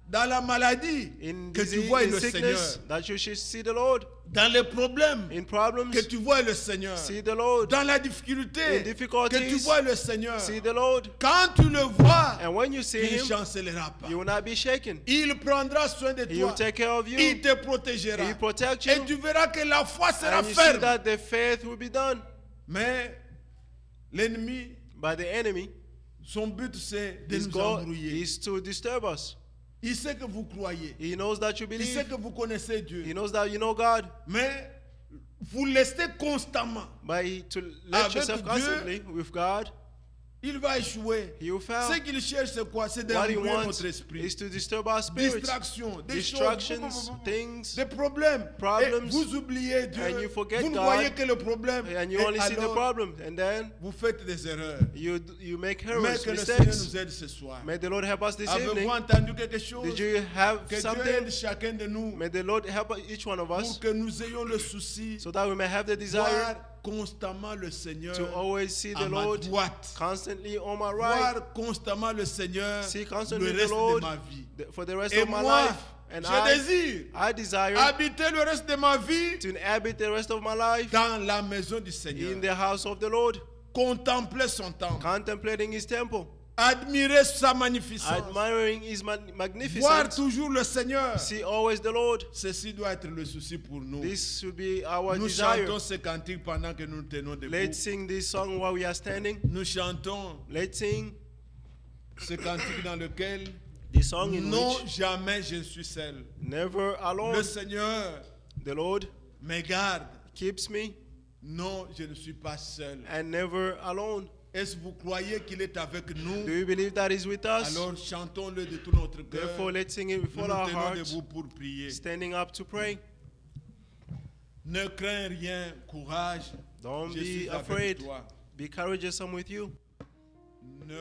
Dans la maladie, In que tu disease, vois in le sickness, Seigneur. that you should see the Lord. Dans les problèmes, In problems, que tu vois le Seigneur. see the Lord. Dans la difficulté, In difficulties, que tu vois le Seigneur. See the Lord. Quand tu le vois, And when you see il ne him, chancellera pas. you will not be shaken. Il prendra soin de He will toi. take care of you. Il te protégera. He will protect Et you. tu verras que la foi sera And you see ferme. that the faith will be done. Mais l'ennemi, By the enemy, son but c'est de his nous goal embrouiller. is to disturb us. Il sait que vous croyez. He knows that you Il sait believe. que vous connaissez Dieu. He knows that you know God. Mais vous laissez constamment. To let Avec yourself Dieu, constantly with God, Il va échouer. he will fail. Ce qu'il cherche, c'est quoi? C'est What he d'embrouiller wants notre esprit. is to disturb our spirits. Distraction, des Distractions, choses, things, des problèmes. problems, Et vous oubliez Dieu. and you forget Vous ne God, voyez que le problème. and you Et only see the alors, problem. And then vous faites des erreurs. you make Mais errors, que le Seigneur mistakes. nous aide ce soir. May the Lord help us this Avez-vous evening. entendu quelque chose? Did you have Que Dieu something? aide chacun de nous May the Lord help each one of pour us que nous ayons le souci so that we may have the de desire voir constamment le Seigneur to always see à the ma Lord droite. constantly on my right. Voir constamment le Seigneur See le constantly the reste de Lord ma vie. for the rest Et of my moi, life. And je désire I desire habiter le reste de ma vie to inhabit the rest of my life dans la maison du Seigneur. in the house of the Lord, Contempler son temple. contemplating his temple, Admirer sa magnificence. admiring his Voir magnificence. toujours le Seigneur. See always the Lord. Ceci doit être le souci pour nous. This should be our Nous desire. chantons ce cantique pendant que nous tenons debout. Let's sing this song while we are standing. Nous chantons Let's sing ce cantique dans lequel this song in non which jamais je ne suis seul. never alone Le Seigneur the Lord me garde. keeps me Non, je ne suis pas seul. and never alone. Est-ce que vous croyez qu'il est avec Do nous? you believe that is with us? Alors chantons-le de tout notre cœur. Therefore, let's sing it with Nous all nous our tenons hearts, debout pour prier. standing up to pray. Ne crains rien, courage. Don't Je be suis avec afraid. toi. Be courageous, I'm with you. Ne